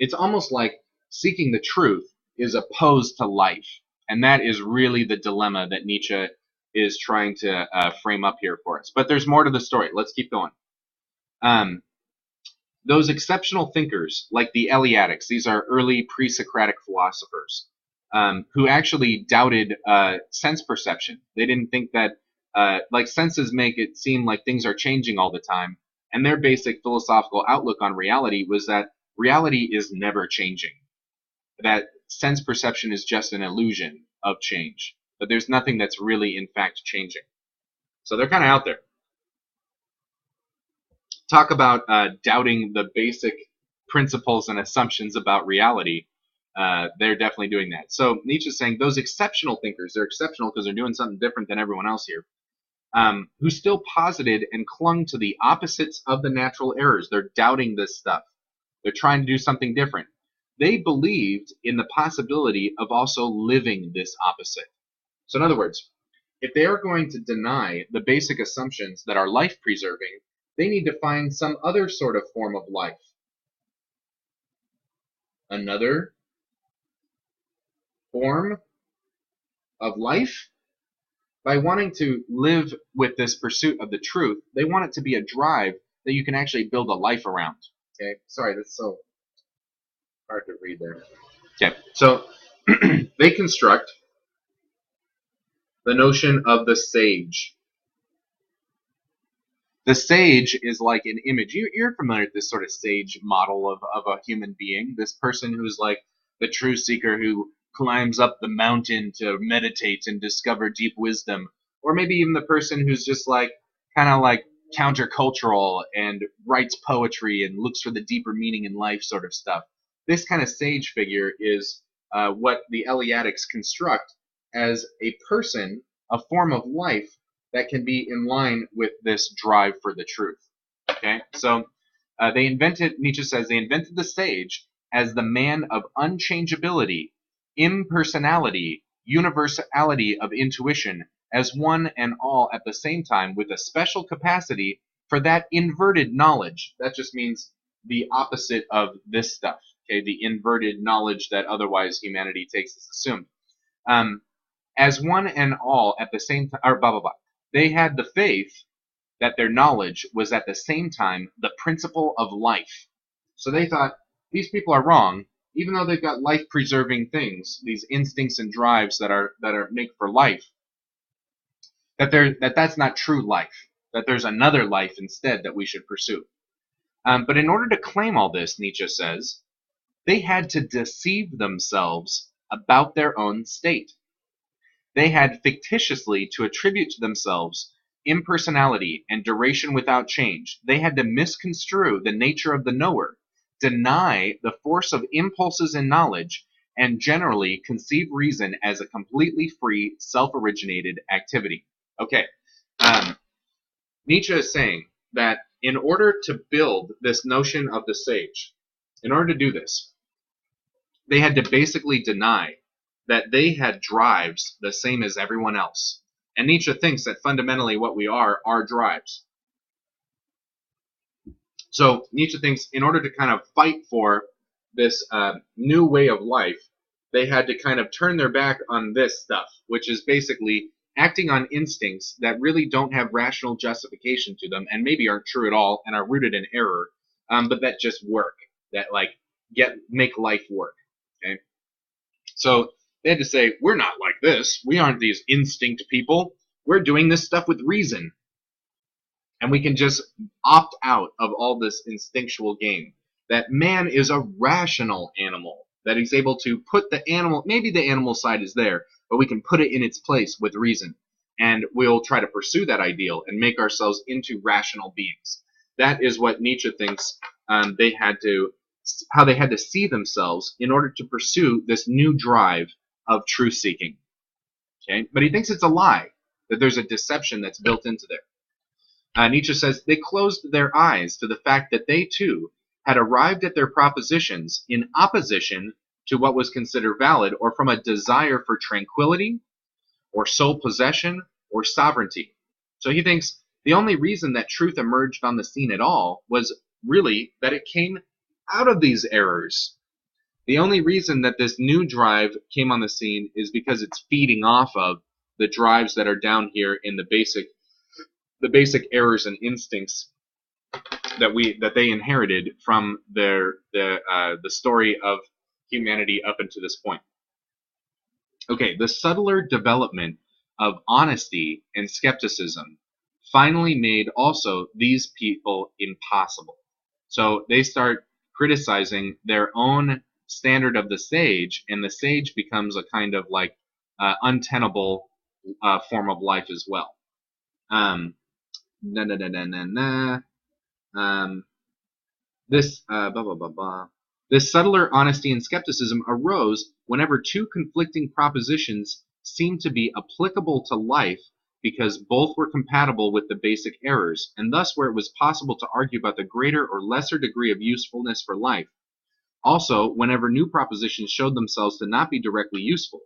it's almost like seeking the truth is opposed to life. And that is really the dilemma that Nietzsche is trying to frame up here for us. But there's more to the story. Let's keep going. those exceptional thinkers, like the Eleatics, these are early pre-Socratic philosophers, who actually doubted sense perception. They didn't think that, like, senses make it seem like things are changing all the time. And their basic philosophical outlook on reality was that reality is never changing, that sense perception is just an illusion of change, but there's nothing that's really, in fact, changing. So they're kind of out there. Talk about doubting the basic principles and assumptions about reality. They're definitely doing that. So Nietzsche's saying those exceptional thinkers, they're exceptional because they're doing something different than everyone else here, who still posited and clung to the opposites of the natural errors. They're doubting this stuff. They're trying to do something different. They believed in the possibility of also living this opposite. So in other words, if they are going to deny the basic assumptions that are life-preserving, they need to find some other sort of form of life. Another form of life? By wanting to live with this pursuit of the truth, they want it to be a drive that you can actually build a life around. Okay, sorry, that's so hard to read there. Okay, so they construct the notion of the sage. The sage is like an image. You're familiar with this sort of sage model of a human being, this person who's like the true seeker who climbs up the mountain to meditate and discover deep wisdom, or maybe even the person who's just like kind of like countercultural and writes poetry and looks for the deeper meaning in life sort of stuff. This kind of sage figure is what the Eleatics construct as a person, a form of life that can be in line with this drive for the truth. Okay, so Nietzsche says, they invented the sage as the man of unchangeability, impersonality, universality of intuition, as one and all at the same time, with a special capacity for that inverted knowledge. That just means the opposite of this stuff, okay, the inverted knowledge that otherwise humanity takes as assumed. As one and all at the same time, or blah, blah, blah. They had the faith that their knowledge was at the same time the principle of life. So they thought, these people are wrong, even though they've got life-preserving things, these instincts and drives that are make for life, that's not true life, that there's another life instead that we should pursue. But in order to claim all this, Nietzsche says, they had to deceive themselves about their own state. They had fictitiously to attribute to themselves impersonality and duration without change. They had to misconstrue the nature of the knower, deny the force of impulses and knowledge, and generally conceive reason as a completely free, self-originated activity. Okay, Nietzsche is saying that in order to build this notion of the sage, in order to do this, they had to basically deny that they had drives the same as everyone else. And Nietzsche thinks that fundamentally what we are drives. So Nietzsche thinks in order to kind of fight for this new way of life, they had to kind of turn their back on this stuff, which is basically acting on instincts that really don't have rational justification to them and maybe aren't true at all and are rooted in error, but that just work, that like make life work. Okay, so they had to say, we're not like this. We aren't these instinct people. We're doing this stuff with reason. And we can just opt out of all this instinctual game. That man is a rational animal. That he's able to put the animal, maybe the animal side is there, but we can put it in its place with reason. And we'll try to pursue that ideal and make ourselves into rational beings. That is what Nietzsche thinks how they had to see themselves in order to pursue this new drive of truth-seeking. Okay? But he thinks it's a lie, that there's a deception that's built into there. Nietzsche says they closed their eyes to the fact that they, too, had arrived at their propositions in opposition to what was considered valid or from a desire for tranquility or sole possession or sovereignty. So he thinks the only reason that truth emerged on the scene at all was really that it came out of these errors. The only reason that this new drive came on the scene is because it's feeding off of the drives that are down here in the basic errors and instincts that they inherited from the story of humanity up until this point. Okay, the subtler development of honesty and skepticism finally made also these people impossible. So they start criticizing their own standard of the sage, and the sage becomes a kind of like untenable form of life as well. Um, na, na, na, na, na, na. This blah blah blah blah. This subtler honesty and skepticism arose whenever two conflicting propositions seemed to be applicable to life because both were compatible with the basic errors, and thus where it was possible to argue about the greater or lesser degree of usefulness for life. Also, whenever new propositions showed themselves to not be directly useful,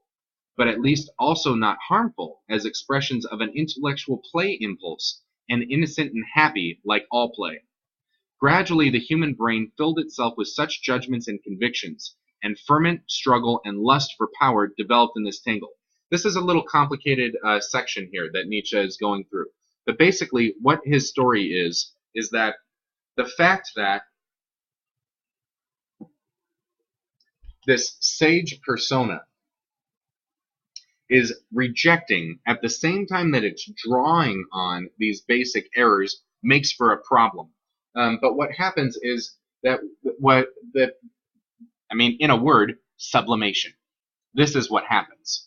but at least also not harmful, as expressions of an intellectual play impulse, and innocent and happy like all play. Gradually, the human brain filled itself with such judgments and convictions, and ferment, struggle, and lust for power developed in this tangle. This is a little complicated section here that Nietzsche is going through. But basically, what his story is that the fact that this sage persona is rejecting at the same time that it's drawing on these basic errors makes for a problem. But what happens is that in a word, sublimation. This is what happens.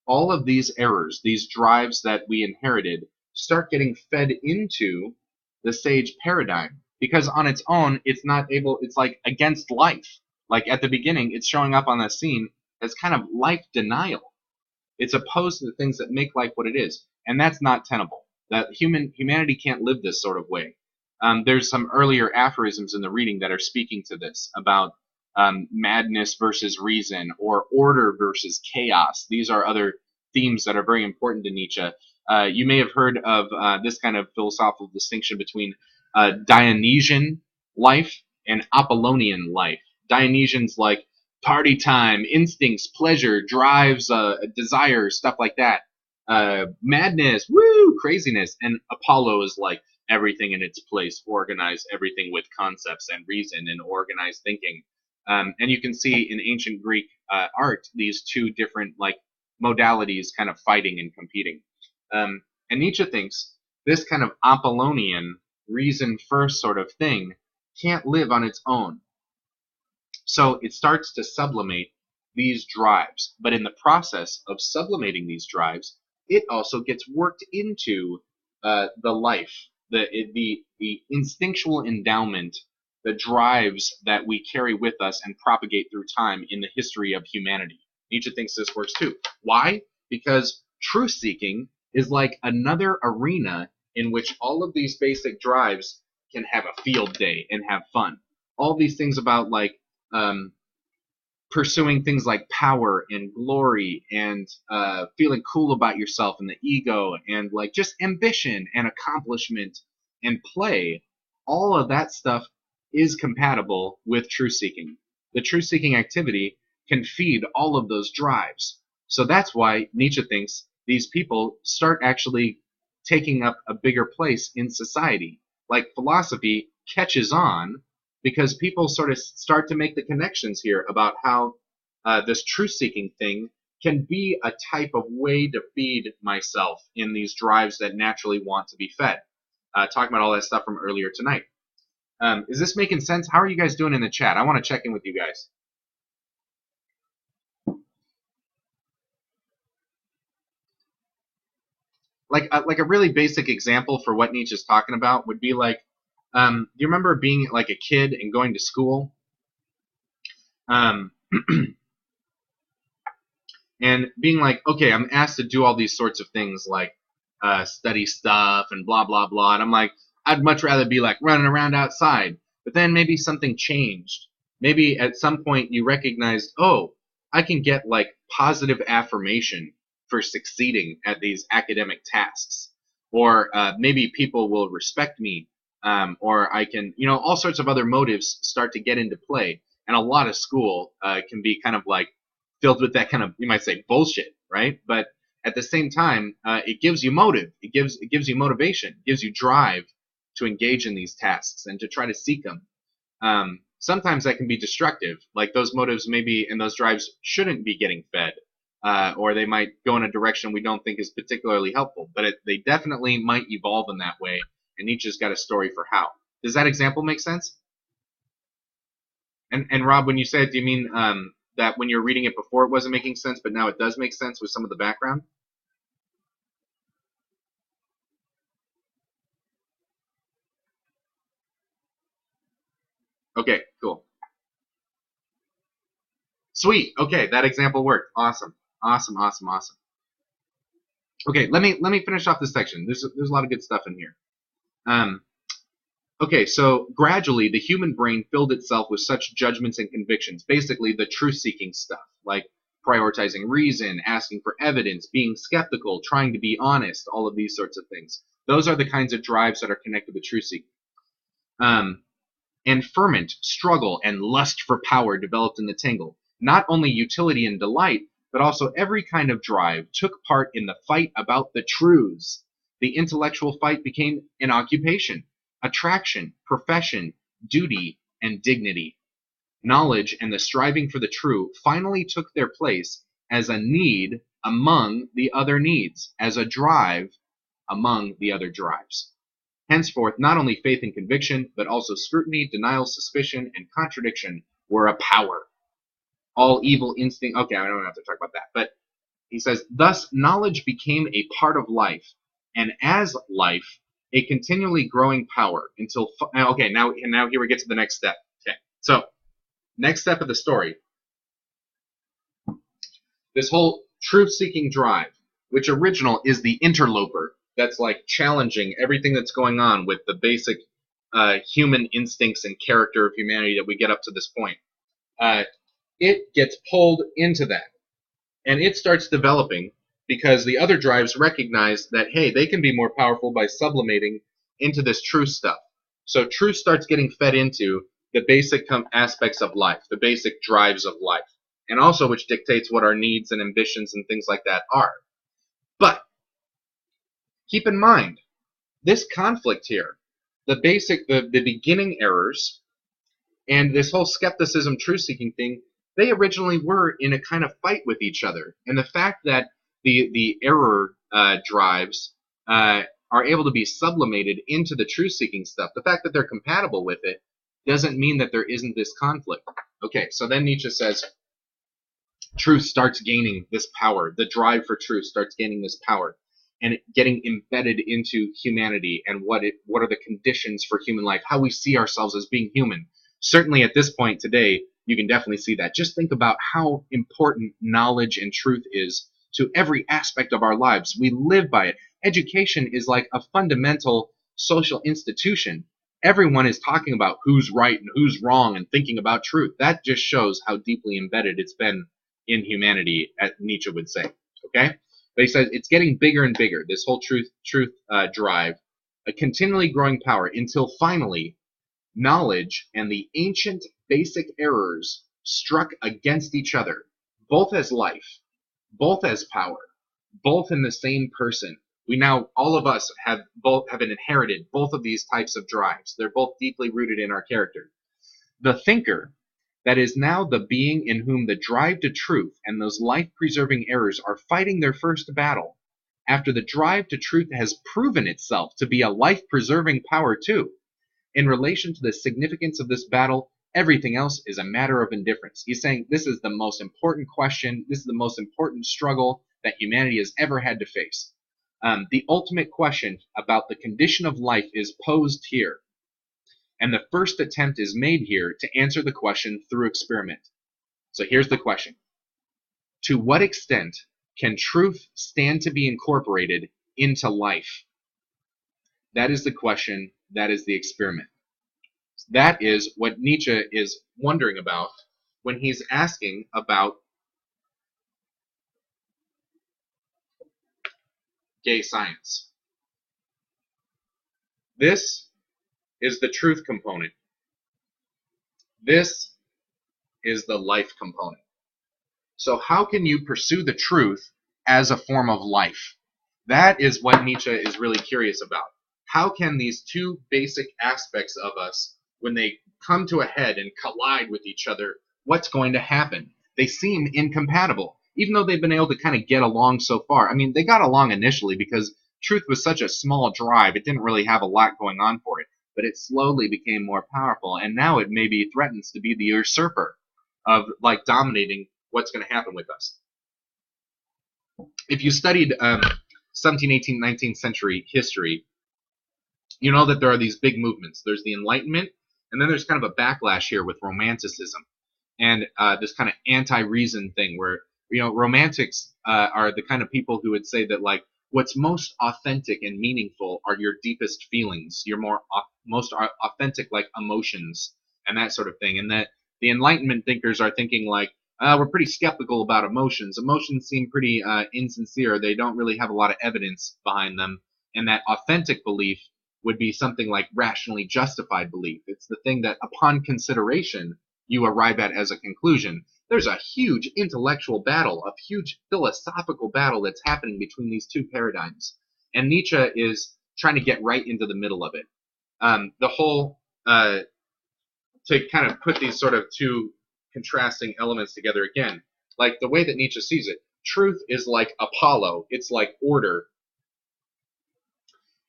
All of these errors, these drives that we inherited, start getting fed into the sage paradigm because on its own, it's not able, it's like against life. Like at the beginning, it's showing up on the scene as kind of life denial. It's opposed to the things that make life what it is, and that's not tenable. That humanity can't live this sort of way. There's some earlier aphorisms in the reading that are speaking to this about madness versus reason or order versus chaos. These are other themes that are very important to Nietzsche. You may have heard of this kind of philosophical distinction between Dionysian life and Apollonian life. Dionysian's like party time, instincts, pleasure, drives, desires, stuff like that. Madness, woo, craziness. And Apollo is like everything in its place, organize everything with concepts and reason and organized thinking. And you can see in ancient Greek art these two different like modalities kind of fighting and competing. And Nietzsche thinks this kind of Apollonian reason first sort of thing can't live on its own. So it starts to sublimate these drives. But in the process of sublimating these drives, it also gets worked into the life, the instinctual endowment, the drives that we carry with us and propagate through time in the history of humanity. Nietzsche thinks this works too. Why? Because truth-seeking is like another arena in which all of these basic drives can have a field day and have fun. All these things about like pursuing things like power and glory and feeling cool about yourself and the ego and like just ambition and accomplishment and play, all of that stuff is compatible with truth-seeking. The truth-seeking activity can feed all of those drives. So that's why Nietzsche thinks these people start actually taking up a bigger place in society. Like philosophy catches on because people sort of start to make the connections here about how this truth-seeking thing can be a type of way to feed myself in these drives that naturally want to be fed. Talking about all that stuff from earlier tonight. Is this making sense? How are you guys doing in the chat? I want to check in with you guys. Like a really basic example for what Nietzsche's talking about would be like, do you remember being like a kid and going to school? And being like, okay, I'm asked to do all these sorts of things like study stuff and blah, blah, blah. And I'm like, I'd much rather be like running around outside. But then maybe something changed. Maybe at some point you recognized, oh, I can get like positive affirmation for succeeding at these academic tasks. Or maybe people will respect me. Or I can, all sorts of other motives start to get into play. And a lot of school can be kind of like filled with that kind of, you might say, bullshit, right? But at the same time, it gives you motive. It gives you motivation. It gives you drive to engage in these tasks and to try to seek them. Sometimes that can be destructive, like those motives maybe and those drives shouldn't be getting fed, or they might go in a direction we don't think is particularly helpful, but they definitely might evolve in that way, and Nietzsche's got a story for how. Does that example make sense? And Rob, when you say it, do you mean that when you're reading it before it wasn't making sense, but now it does make sense with some of the background? Okay, cool. Sweet. Okay, that example worked. Awesome. Awesome, awesome, awesome. Okay, let me finish off this section. There's a lot of good stuff in here. Okay, so gradually the human brain filled itself with such judgments and convictions, basically the truth-seeking stuff, like prioritizing reason, asking for evidence, being skeptical, trying to be honest, all of these sorts of things. Those are the kinds of drives that are connected with truth-seeking. And ferment, struggle, and lust for power developed in the tangle. Not only utility and delight, but also every kind of drive took part in the fight about the truths. The intellectual fight became an occupation, attraction, profession, duty, and dignity. Knowledge and the striving for the true finally took their place as a need among the other needs, as a drive among the other drives. Henceforth, not only faith and conviction, but also scrutiny, denial, suspicion, and contradiction were a power. All evil instinct. Okay, I don't have to talk about that. But he says, thus knowledge became a part of life, and as life, a continually growing power until. Okay, now here we get to the next step. Okay, so next step of the story. This whole truth-seeking drive, which original is the interloper. That's like challenging everything that's going on with the basic human instincts and character of humanity that we get up to this point. It gets pulled into that. And it starts developing because the other drives recognize that, hey, they can be more powerful by sublimating into this truth stuff. So truth starts getting fed into the basic aspects of life, the basic drives of life, and also which dictates what our needs and ambitions and things like that are. But keep in mind, this conflict here, the beginning errors, and this whole skepticism, truth-seeking thing, they originally were in a kind of fight with each other. And the fact that the error drives are able to be sublimated into the truth-seeking stuff, the fact that they're compatible with it, doesn't mean that there isn't this conflict. Okay, so then Nietzsche says, truth starts gaining this power. The drive for truth starts gaining this power and getting embedded into humanity and what are the conditions for human life, how we see ourselves as being human. Certainly at this point today, you can definitely see that. Just think about how important knowledge and truth is to every aspect of our lives. We live by it. Education is like a fundamental social institution. Everyone is talking about who's right and who's wrong and thinking about truth. That just shows how deeply embedded it's been in humanity, as Nietzsche would say. Okay? But he says it's getting bigger and bigger, this whole truth drive, a continually growing power until finally knowledge and the ancient basic errors struck against each other, both as life, both as power, both in the same person. We now, all of us have inherited both of these types of drives. They're both deeply rooted in our character. The thinker, that is now the being in whom the drive to truth and those life-preserving errors are fighting their first battle, after the drive to truth has proven itself to be a life-preserving power too. In relation to the significance of this battle, everything else is a matter of indifference. He's saying this is the most important question, this is the most important struggle that humanity has ever had to face. The ultimate question about the condition of life is posed here. And the first attempt is made here to answer the question through experiment. So here's the question. To what extent can truth stand to be incorporated into life? That is the question. That is the experiment. That is what Nietzsche is wondering about when he's asking about gay science. This is the truth component. This is the life component. So how can you pursue the truth as a form of life? That is what Nietzsche is really curious about. how can these two basic aspects of us, when they come to a head and collide with each other, what's going to happen? They seem incompatible, even though they've been able to kind of get along so far. I mean, they got along initially because truth was such a small drive, it didn't really have a lot going on for it, but it slowly became more powerful, and now it maybe threatens to be the usurper of like dominating what's going to happen with us. If you studied 17th, 18th, 19th century history, you know that there are these big movements. There's the Enlightenment, and then there's kind of a backlash here with Romanticism and this kind of anti-reason thing where, you know, Romantics are the kind of people who would say that, like, what's most authentic and meaningful are your deepest feelings, your most authentic, like, emotions and that sort of thing. And that the Enlightenment thinkers are thinking, like, we're pretty skeptical about emotions. Emotions seem pretty insincere. They don't really have a lot of evidence behind them. And that authentic belief would be something like rationally justified belief. It's the thing that, upon consideration, you arrive at as a conclusion. There's a huge intellectual battle, a huge philosophical battle that's happening between these two paradigms. And Nietzsche is trying to get right into the middle of it. The whole, to kind of put these sort of two contrasting elements together again, like the way that Nietzsche sees it, truth is like Apollo, it's like order,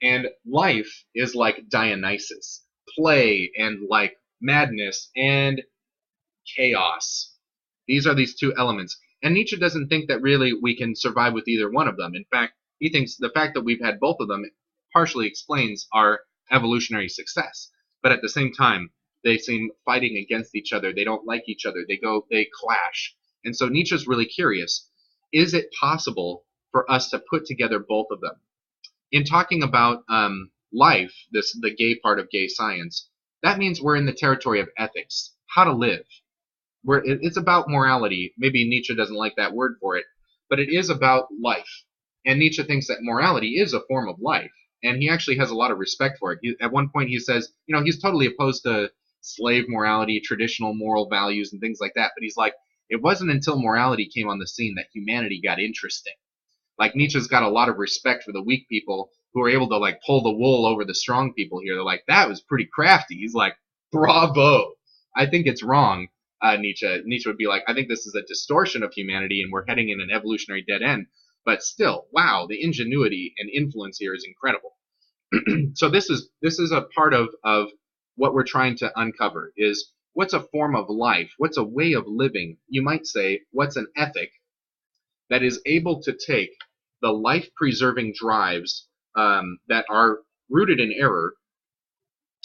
and life is like Dionysus, play and like madness and chaos. These are these two elements. And Nietzsche doesn't think that really we can survive with either one of them. In fact, he thinks the fact that we've had both of them partially explains our evolutionary success. But at the same time, they seem fighting against each other. They don't like each other. They clash. And so Nietzsche's really curious. Is it possible for us to put together both of them? In talking about life, the gay part of gay science, that means we're in the territory of ethics, how to live. It's about morality. Maybe Nietzsche doesn't like that word for it, but it is about life. And Nietzsche thinks that morality is a form of life, and he actually has a lot of respect for it. At one point he says, you know, he's totally opposed to slave morality, traditional moral values, and things like that, but he's like, it wasn't until morality came on the scene that humanity got interesting. Like, Nietzsche's got a lot of respect for the weak people who are able to, like, pull the wool over the strong people here. They're like, that was pretty crafty. He's like, bravo. I think it's wrong, Nietzsche. Nietzsche would be like, I think this is a distortion of humanity and we're heading in an evolutionary dead end. But still, wow, the ingenuity and influence here is incredible. So this is a part of what we're trying to uncover is what's a form of life, what's a way of living, you might say, what's an ethic that is able to take the life-preserving drives that are rooted in error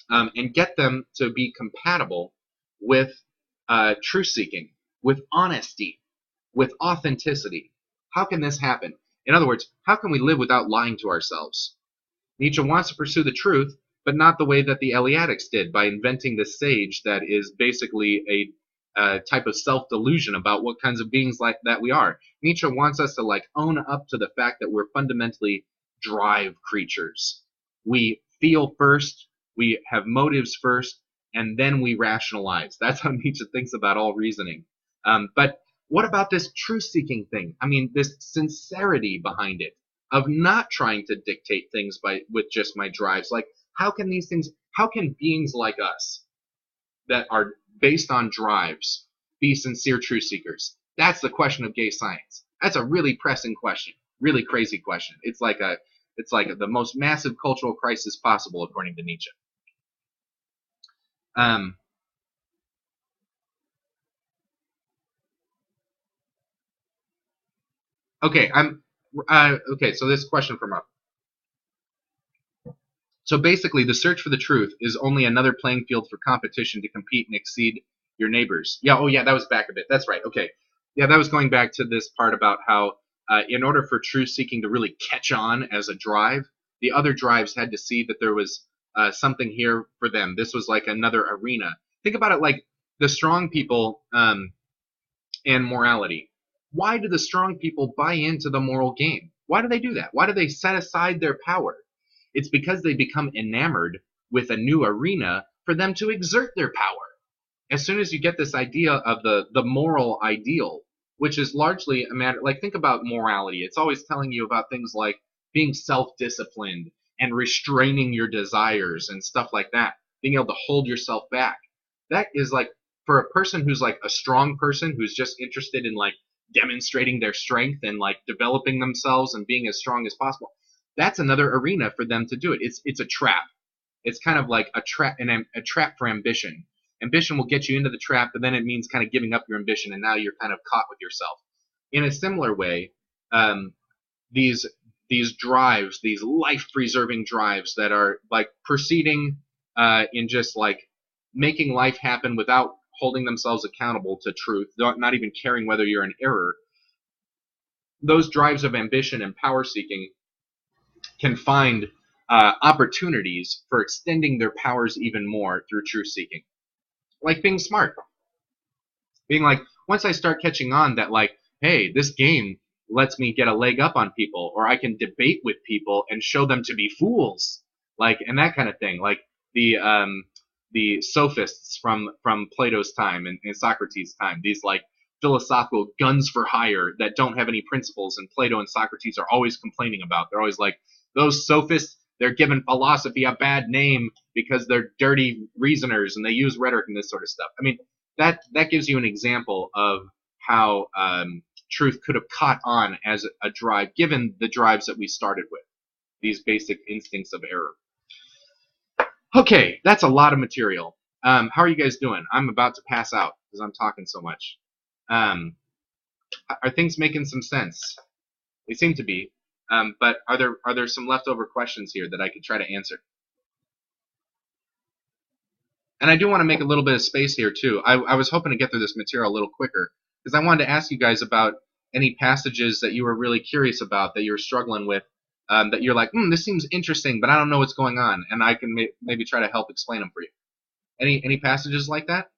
and get them to be compatible with truth-seeking, with honesty, with authenticity. How can this happen? In other words, how can we live without lying to ourselves? Nietzsche wants to pursue the truth, but not the way that the Eleatics did, by inventing this sage that is basically a type of self-delusion about what kinds of beings like that we are. Nietzsche wants us to, like, own up to the fact that we're fundamentally drive creatures. We feel first, we have motives first, and then we rationalize. That's how Nietzsche thinks about all reasoning. But what about this truth-seeking thing? I mean, this sincerity behind it, of not trying to dictate things with just my drives. Like, how can beings like us that are based on drives be sincere truth seekers? That's the question of gay science. That's a really pressing question, really crazy question. It's like the most massive cultural crisis possible, according to Nietzsche. Okay, so this question from up. So basically, the search for the truth is only another playing field for competition to compete and exceed your neighbors. Yeah, oh yeah, that was back a bit. That's right, okay. Yeah, that was going back to this part about how in order for truth-seeking to really catch on as a drive, the other drives had to see that there was something here for them. This was like another arena. Think about it like the strong people and morality. Why do the strong people buy into the moral game? Why do they do that? Why do they set aside their power? It's because they become enamored with a new arena for them to exert their power. As soon as you get this idea of the moral ideal, which is largely a matter, like, think about morality. It's always telling you about things like being self-disciplined and restraining your desires and stuff like that, being able to hold yourself back. That is like, for a person who's like a strong person who's just interested in like demonstrating their strength and like developing themselves and being as strong as possible, that's another arena for them to do it. It's a trap. It's kind of like a trap for ambition. Ambition will get you into the trap, but then it means kind of giving up your ambition, and now you're kind of caught with yourself. In a similar way, these drives, these life-preserving drives that are like proceeding in just like making life happen without holding themselves accountable to truth, not even caring whether you're in error. Those drives of ambition and power seeking can find opportunities for extending their powers even more through truth seeking. Like being smart. Being like, once I start catching on that like, hey, this game lets me get a leg up on people, or I can debate with people and show them to be fools, like, and that kind of thing. Like the sophists from Plato's time and Socrates' time, these like philosophical guns for hire that don't have any principles, and Plato and Socrates are always complaining about. They're always like, those sophists, they're giving philosophy a bad name because they're dirty reasoners and they use rhetoric and this sort of stuff. I mean, that gives you an example of how truth could have caught on as a drive, given the drives that we started with, these basic instincts of error. Okay, that's a lot of material. How are you guys doing? I'm about to pass out because I'm talking so much. Are things making some sense? They seem to be. But are there some leftover questions here that I could try to answer? And I do want to make a little bit of space here too. I was hoping to get through this material a little quicker because I wanted to ask you guys about any passages that you were really curious about, that you're struggling with, that you're like, this seems interesting, but I don't know what's going on, and I can maybe try to help explain them for you. Any passages like that?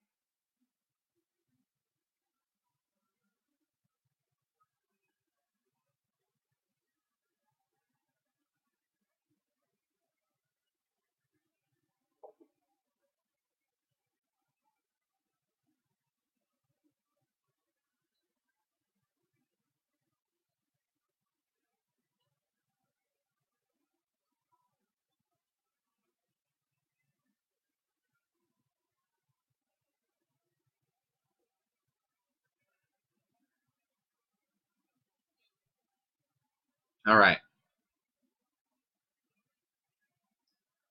All right.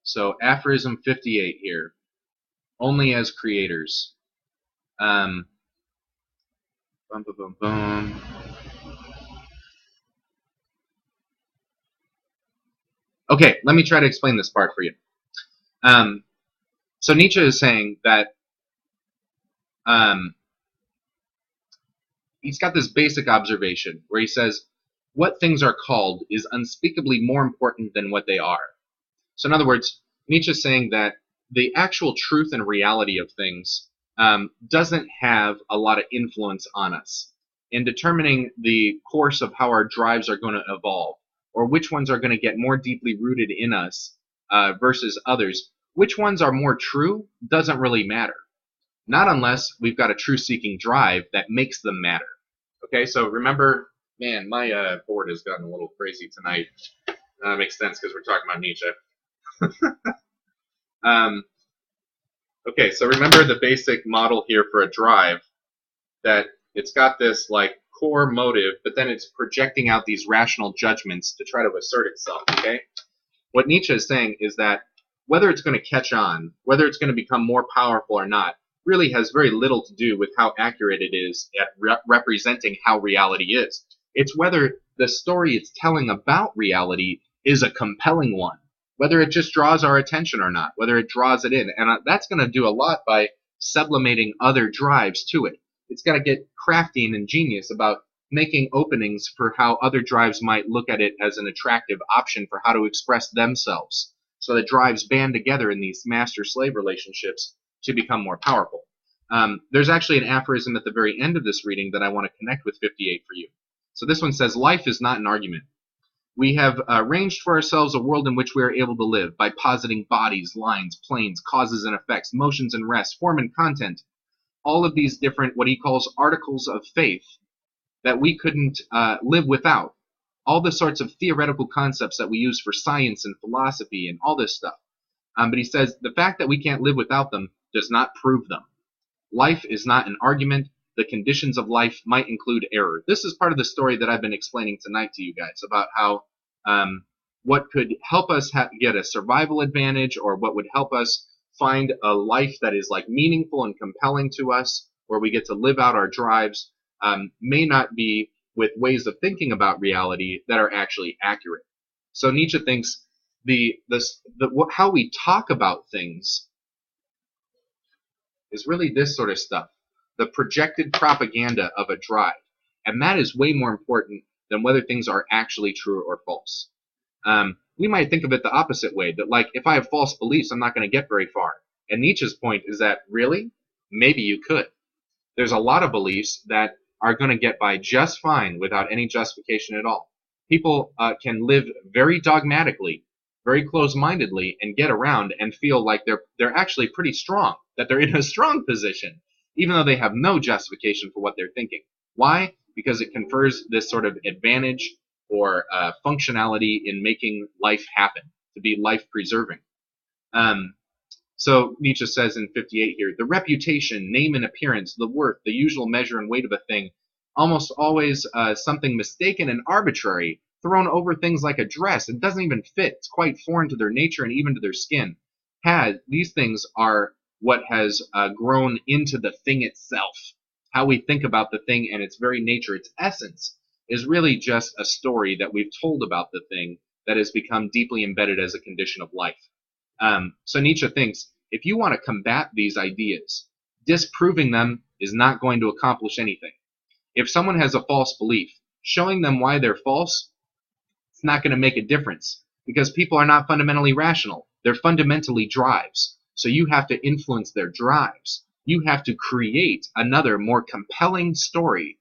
So aphorism 58 here. Only as creators. Bum, bum, bum, bum. Okay, let me try to explain this part for you. So Nietzsche is saying that he's got this basic observation where he says, what things are called is unspeakably more important than what they are. So in other words, Nietzsche is saying that the actual truth and reality of things doesn't have a lot of influence on us in determining the course of how our drives are going to evolve, or which ones are going to get more deeply rooted in us versus others. Which ones are more true doesn't really matter. Not unless we've got a truth-seeking drive that makes them matter. Okay, so remember, man, my board has gotten a little crazy tonight. That makes sense because we're talking about Nietzsche. Okay, so remember the basic model here for a drive, that it's got this like core motive, but then it's projecting out these rational judgments to try to assert itself, okay? What Nietzsche is saying is that whether it's going to catch on, whether it's going to become more powerful or not, really has very little to do with how accurate it is at representing how reality is. It's whether the story it's telling about reality is a compelling one, whether it just draws our attention or not, whether it draws it in. And that's going to do a lot by sublimating other drives to it. It's got to get crafty and ingenious about making openings for how other drives might look at it as an attractive option for how to express themselves. So that drives band together in these master-slave relationships to become more powerful. There's actually an aphorism at the very end of this reading that I want to connect with 58 for you. So this one says, life is not an argument. We have arranged for ourselves a world in which we are able to live by positing bodies, lines, planes, causes and effects, motions and rest, form and content. All of these different, what he calls articles of faith, that we couldn't live without. all the sorts of theoretical concepts that we use for science and philosophy and all this stuff. But he says the fact that we can't live without them does not prove them. Life is not an argument. The conditions of life might include error. This is part of the story that I've been explaining tonight to you guys about how what could help us get a survival advantage, or what would help us find a life that is like meaningful and compelling to us, where we get to live out our drives, may not be with ways of thinking about reality that are actually accurate. So Nietzsche thinks how we talk about things is really this sort of stuff, the projected propaganda of a drive. And that is way more important than whether things are actually true or false. We might think of it the opposite way, that like if I have false beliefs, I'm not going to get very far. And Nietzsche's point is that really, maybe you could. There's a lot of beliefs that are going to get by just fine without any justification at all. People can live very dogmatically, very close-mindedly, and get around and feel like they're actually pretty strong, that they're in a strong position, even though they have no justification for what they're thinking. Why? Because it confers this sort of advantage or functionality in making life happen, to be life-preserving. So Nietzsche says in 58 here, the reputation, name and appearance, the worth, the usual measure and weight of a thing, almost always something mistaken and arbitrary, thrown over things like a dress. It doesn't even fit. It's quite foreign to their nature and even to their skin. These things are what has grown into the thing itself. How we think about the thing and its very nature, its essence, is really just a story that we've told about the thing that has become deeply embedded as a condition of life. So Nietzsche thinks if you want to combat these ideas, disproving them is not going to accomplish anything. If someone has a false belief, showing them why they're false, it's not going to make a difference, because people are not fundamentally rational. They're fundamentally drives. So you have to influence their drives. You have to create another, more compelling story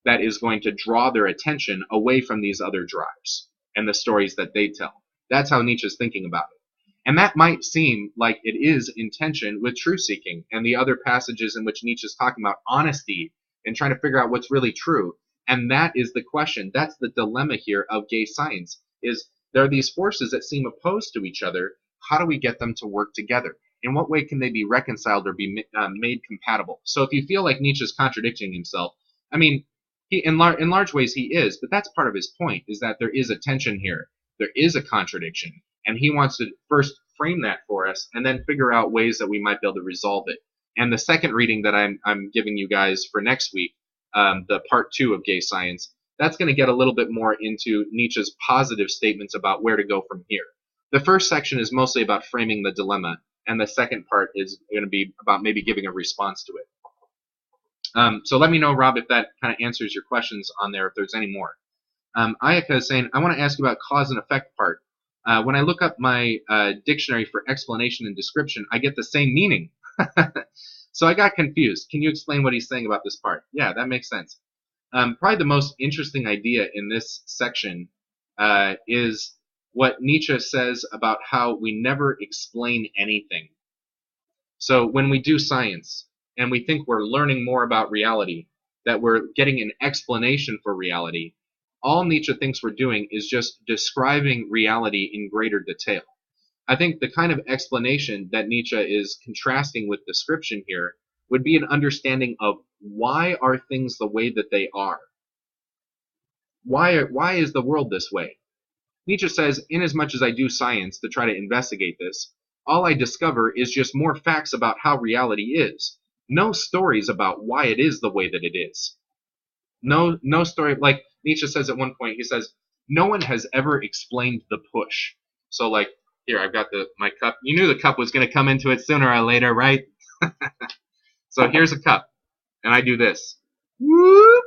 that is going to draw their attention away from these other drives and the stories that they tell. That's how Nietzsche's thinking about it. And that might seem like it is in tension with truth-seeking and the other passages in which Nietzsche's talking about honesty and trying to figure out what's really true. And that is the question. That's the dilemma here of gay science, is there are these forces that seem opposed to each other. How do we get them to work together? In what way can they be reconciled or be made compatible? So if you feel like Nietzsche's contradicting himself, I mean, in large ways he is, but that's part of his point, is that there is a tension here. There is a contradiction. And he wants to first frame that for us and then figure out ways that we might be able to resolve it. And the second reading that I'm giving you guys for next week, the part 2 of Gay Science, that's going to get a little bit more into Nietzsche's positive statements about where to go from here. The first section is mostly about framing the dilemma, and the second part is going to be about maybe giving a response to it. So let me know, Rob, if that kind of answers your questions on there, if there's any more. Ayaka is saying, I want to ask you about cause and effect part. When I look up my dictionary for explanation and description, I get the same meaning. So I got confused. Can you explain what he's saying about this part? Yeah, that makes sense. Probably the most interesting idea in this section is what Nietzsche says about how we never explain anything. So when we do science and we think we're learning more about reality, that we're getting an explanation for reality, all Nietzsche thinks we're doing is just describing reality in greater detail. I think the kind of explanation that Nietzsche is contrasting with description here would be an understanding of why are things the way that they are. Why is the world this way? Nietzsche says, inasmuch as I do science to try to investigate this, all I discover is just more facts about how reality is. No stories about why it is the way that it is. No story, like Nietzsche says at one point, he says, no one has ever explained the push. So like, here, I've got my cup. You knew the cup was going to come into it sooner or later, right? So here's a cup, and I do this. Whoop!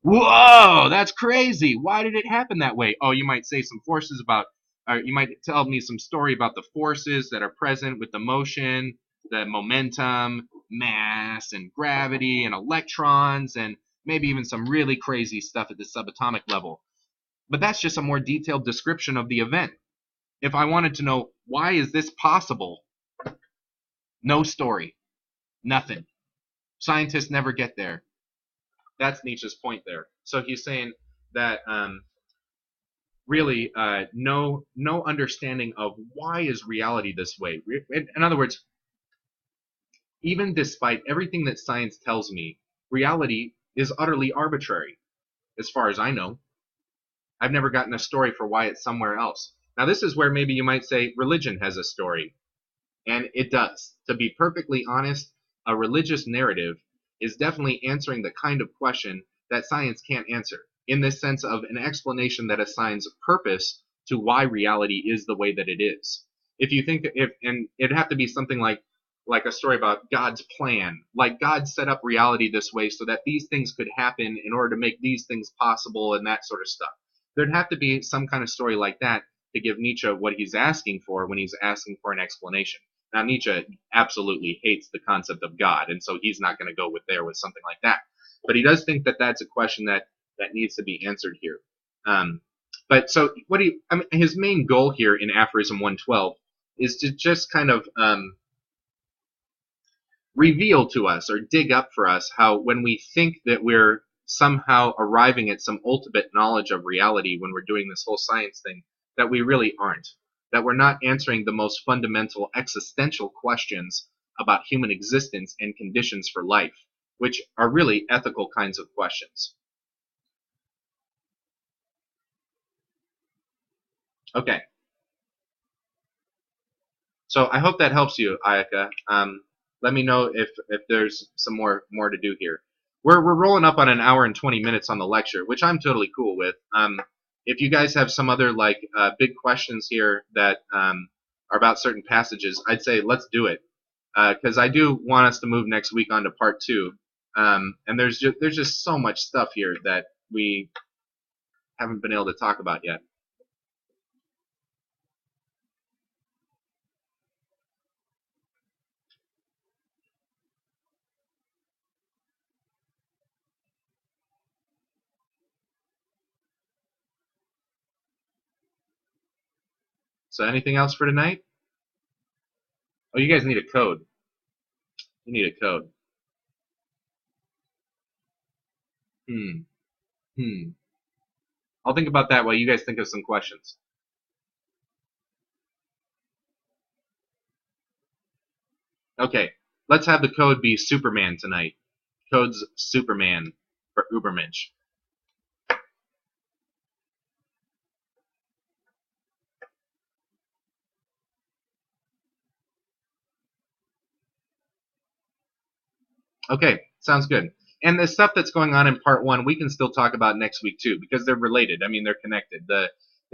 Whoa, that's crazy. Why did it happen that way? Oh, you might say some forces about, or you might tell me some story about the forces that are present with the motion, the momentum, mass, and gravity, and electrons, and maybe even some really crazy stuff at the subatomic level. But that's just a more detailed description of the event. If I wanted to know, why is this possible? No story. Nothing. Scientists never get there. That's Nietzsche's point there. So he's saying, that really no understanding of why is reality this way. In other words, even despite everything that science tells me, reality is utterly arbitrary, as far as I know. I've never gotten a story for why it's somewhere else. Now, this is where maybe you might say religion has a story, and it does. To be perfectly honest, a religious narrative is definitely answering the kind of question that science can't answer, in this sense of an explanation that assigns purpose to why reality is the way that it is. If you think if and it'd have to be something like a story about God's plan, like God set up reality this way so that these things could happen in order to make these things possible and that sort of stuff. There'd have to be some kind of story like that to give Nietzsche what he's asking for when he's asking for an explanation. Now, Nietzsche absolutely hates the concept of God, and so he's not going to go with something like that. But he does think that that's a question that needs to be answered here. But so his main goal here in Aphorism 112 is to just kind of reveal to us or dig up for us how when we think that we're somehow arriving at some ultimate knowledge of reality when we're doing this whole science thing, that we really aren't. That we're not answering the most fundamental existential questions about human existence and conditions for life, which are really ethical kinds of questions. Okay. So I hope that helps you, Ayaka. Let me know if there's some more to do here. We're rolling up on an hour and 20 minutes on the lecture, which I'm totally cool with. If you guys have some other big questions here that are about certain passages, I'd say let's do it, because I do want us to move next week on to part 2. And there's just so much stuff here that we haven't been able to talk about yet. So anything else for tonight? Oh, you guys need a code. You need a code. I'll think about that while you guys think of some questions. Okay, let's have the code be Superman tonight. Code's Superman for Ubermensch. Okay, sounds good. And the stuff that's going on in part 1, we can still talk about next week too, because they're related. I mean, they're connected. The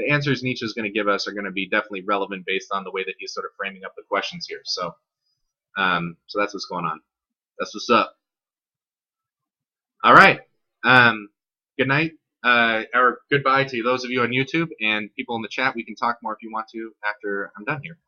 answers Nietzsche is going to give us are going to be definitely relevant based on the way that he's sort of framing up the questions here. So that's what's going on. That's what's up. All right. Good night, or goodbye to those of you on YouTube and people in the chat. We can talk more if you want to after I'm done here.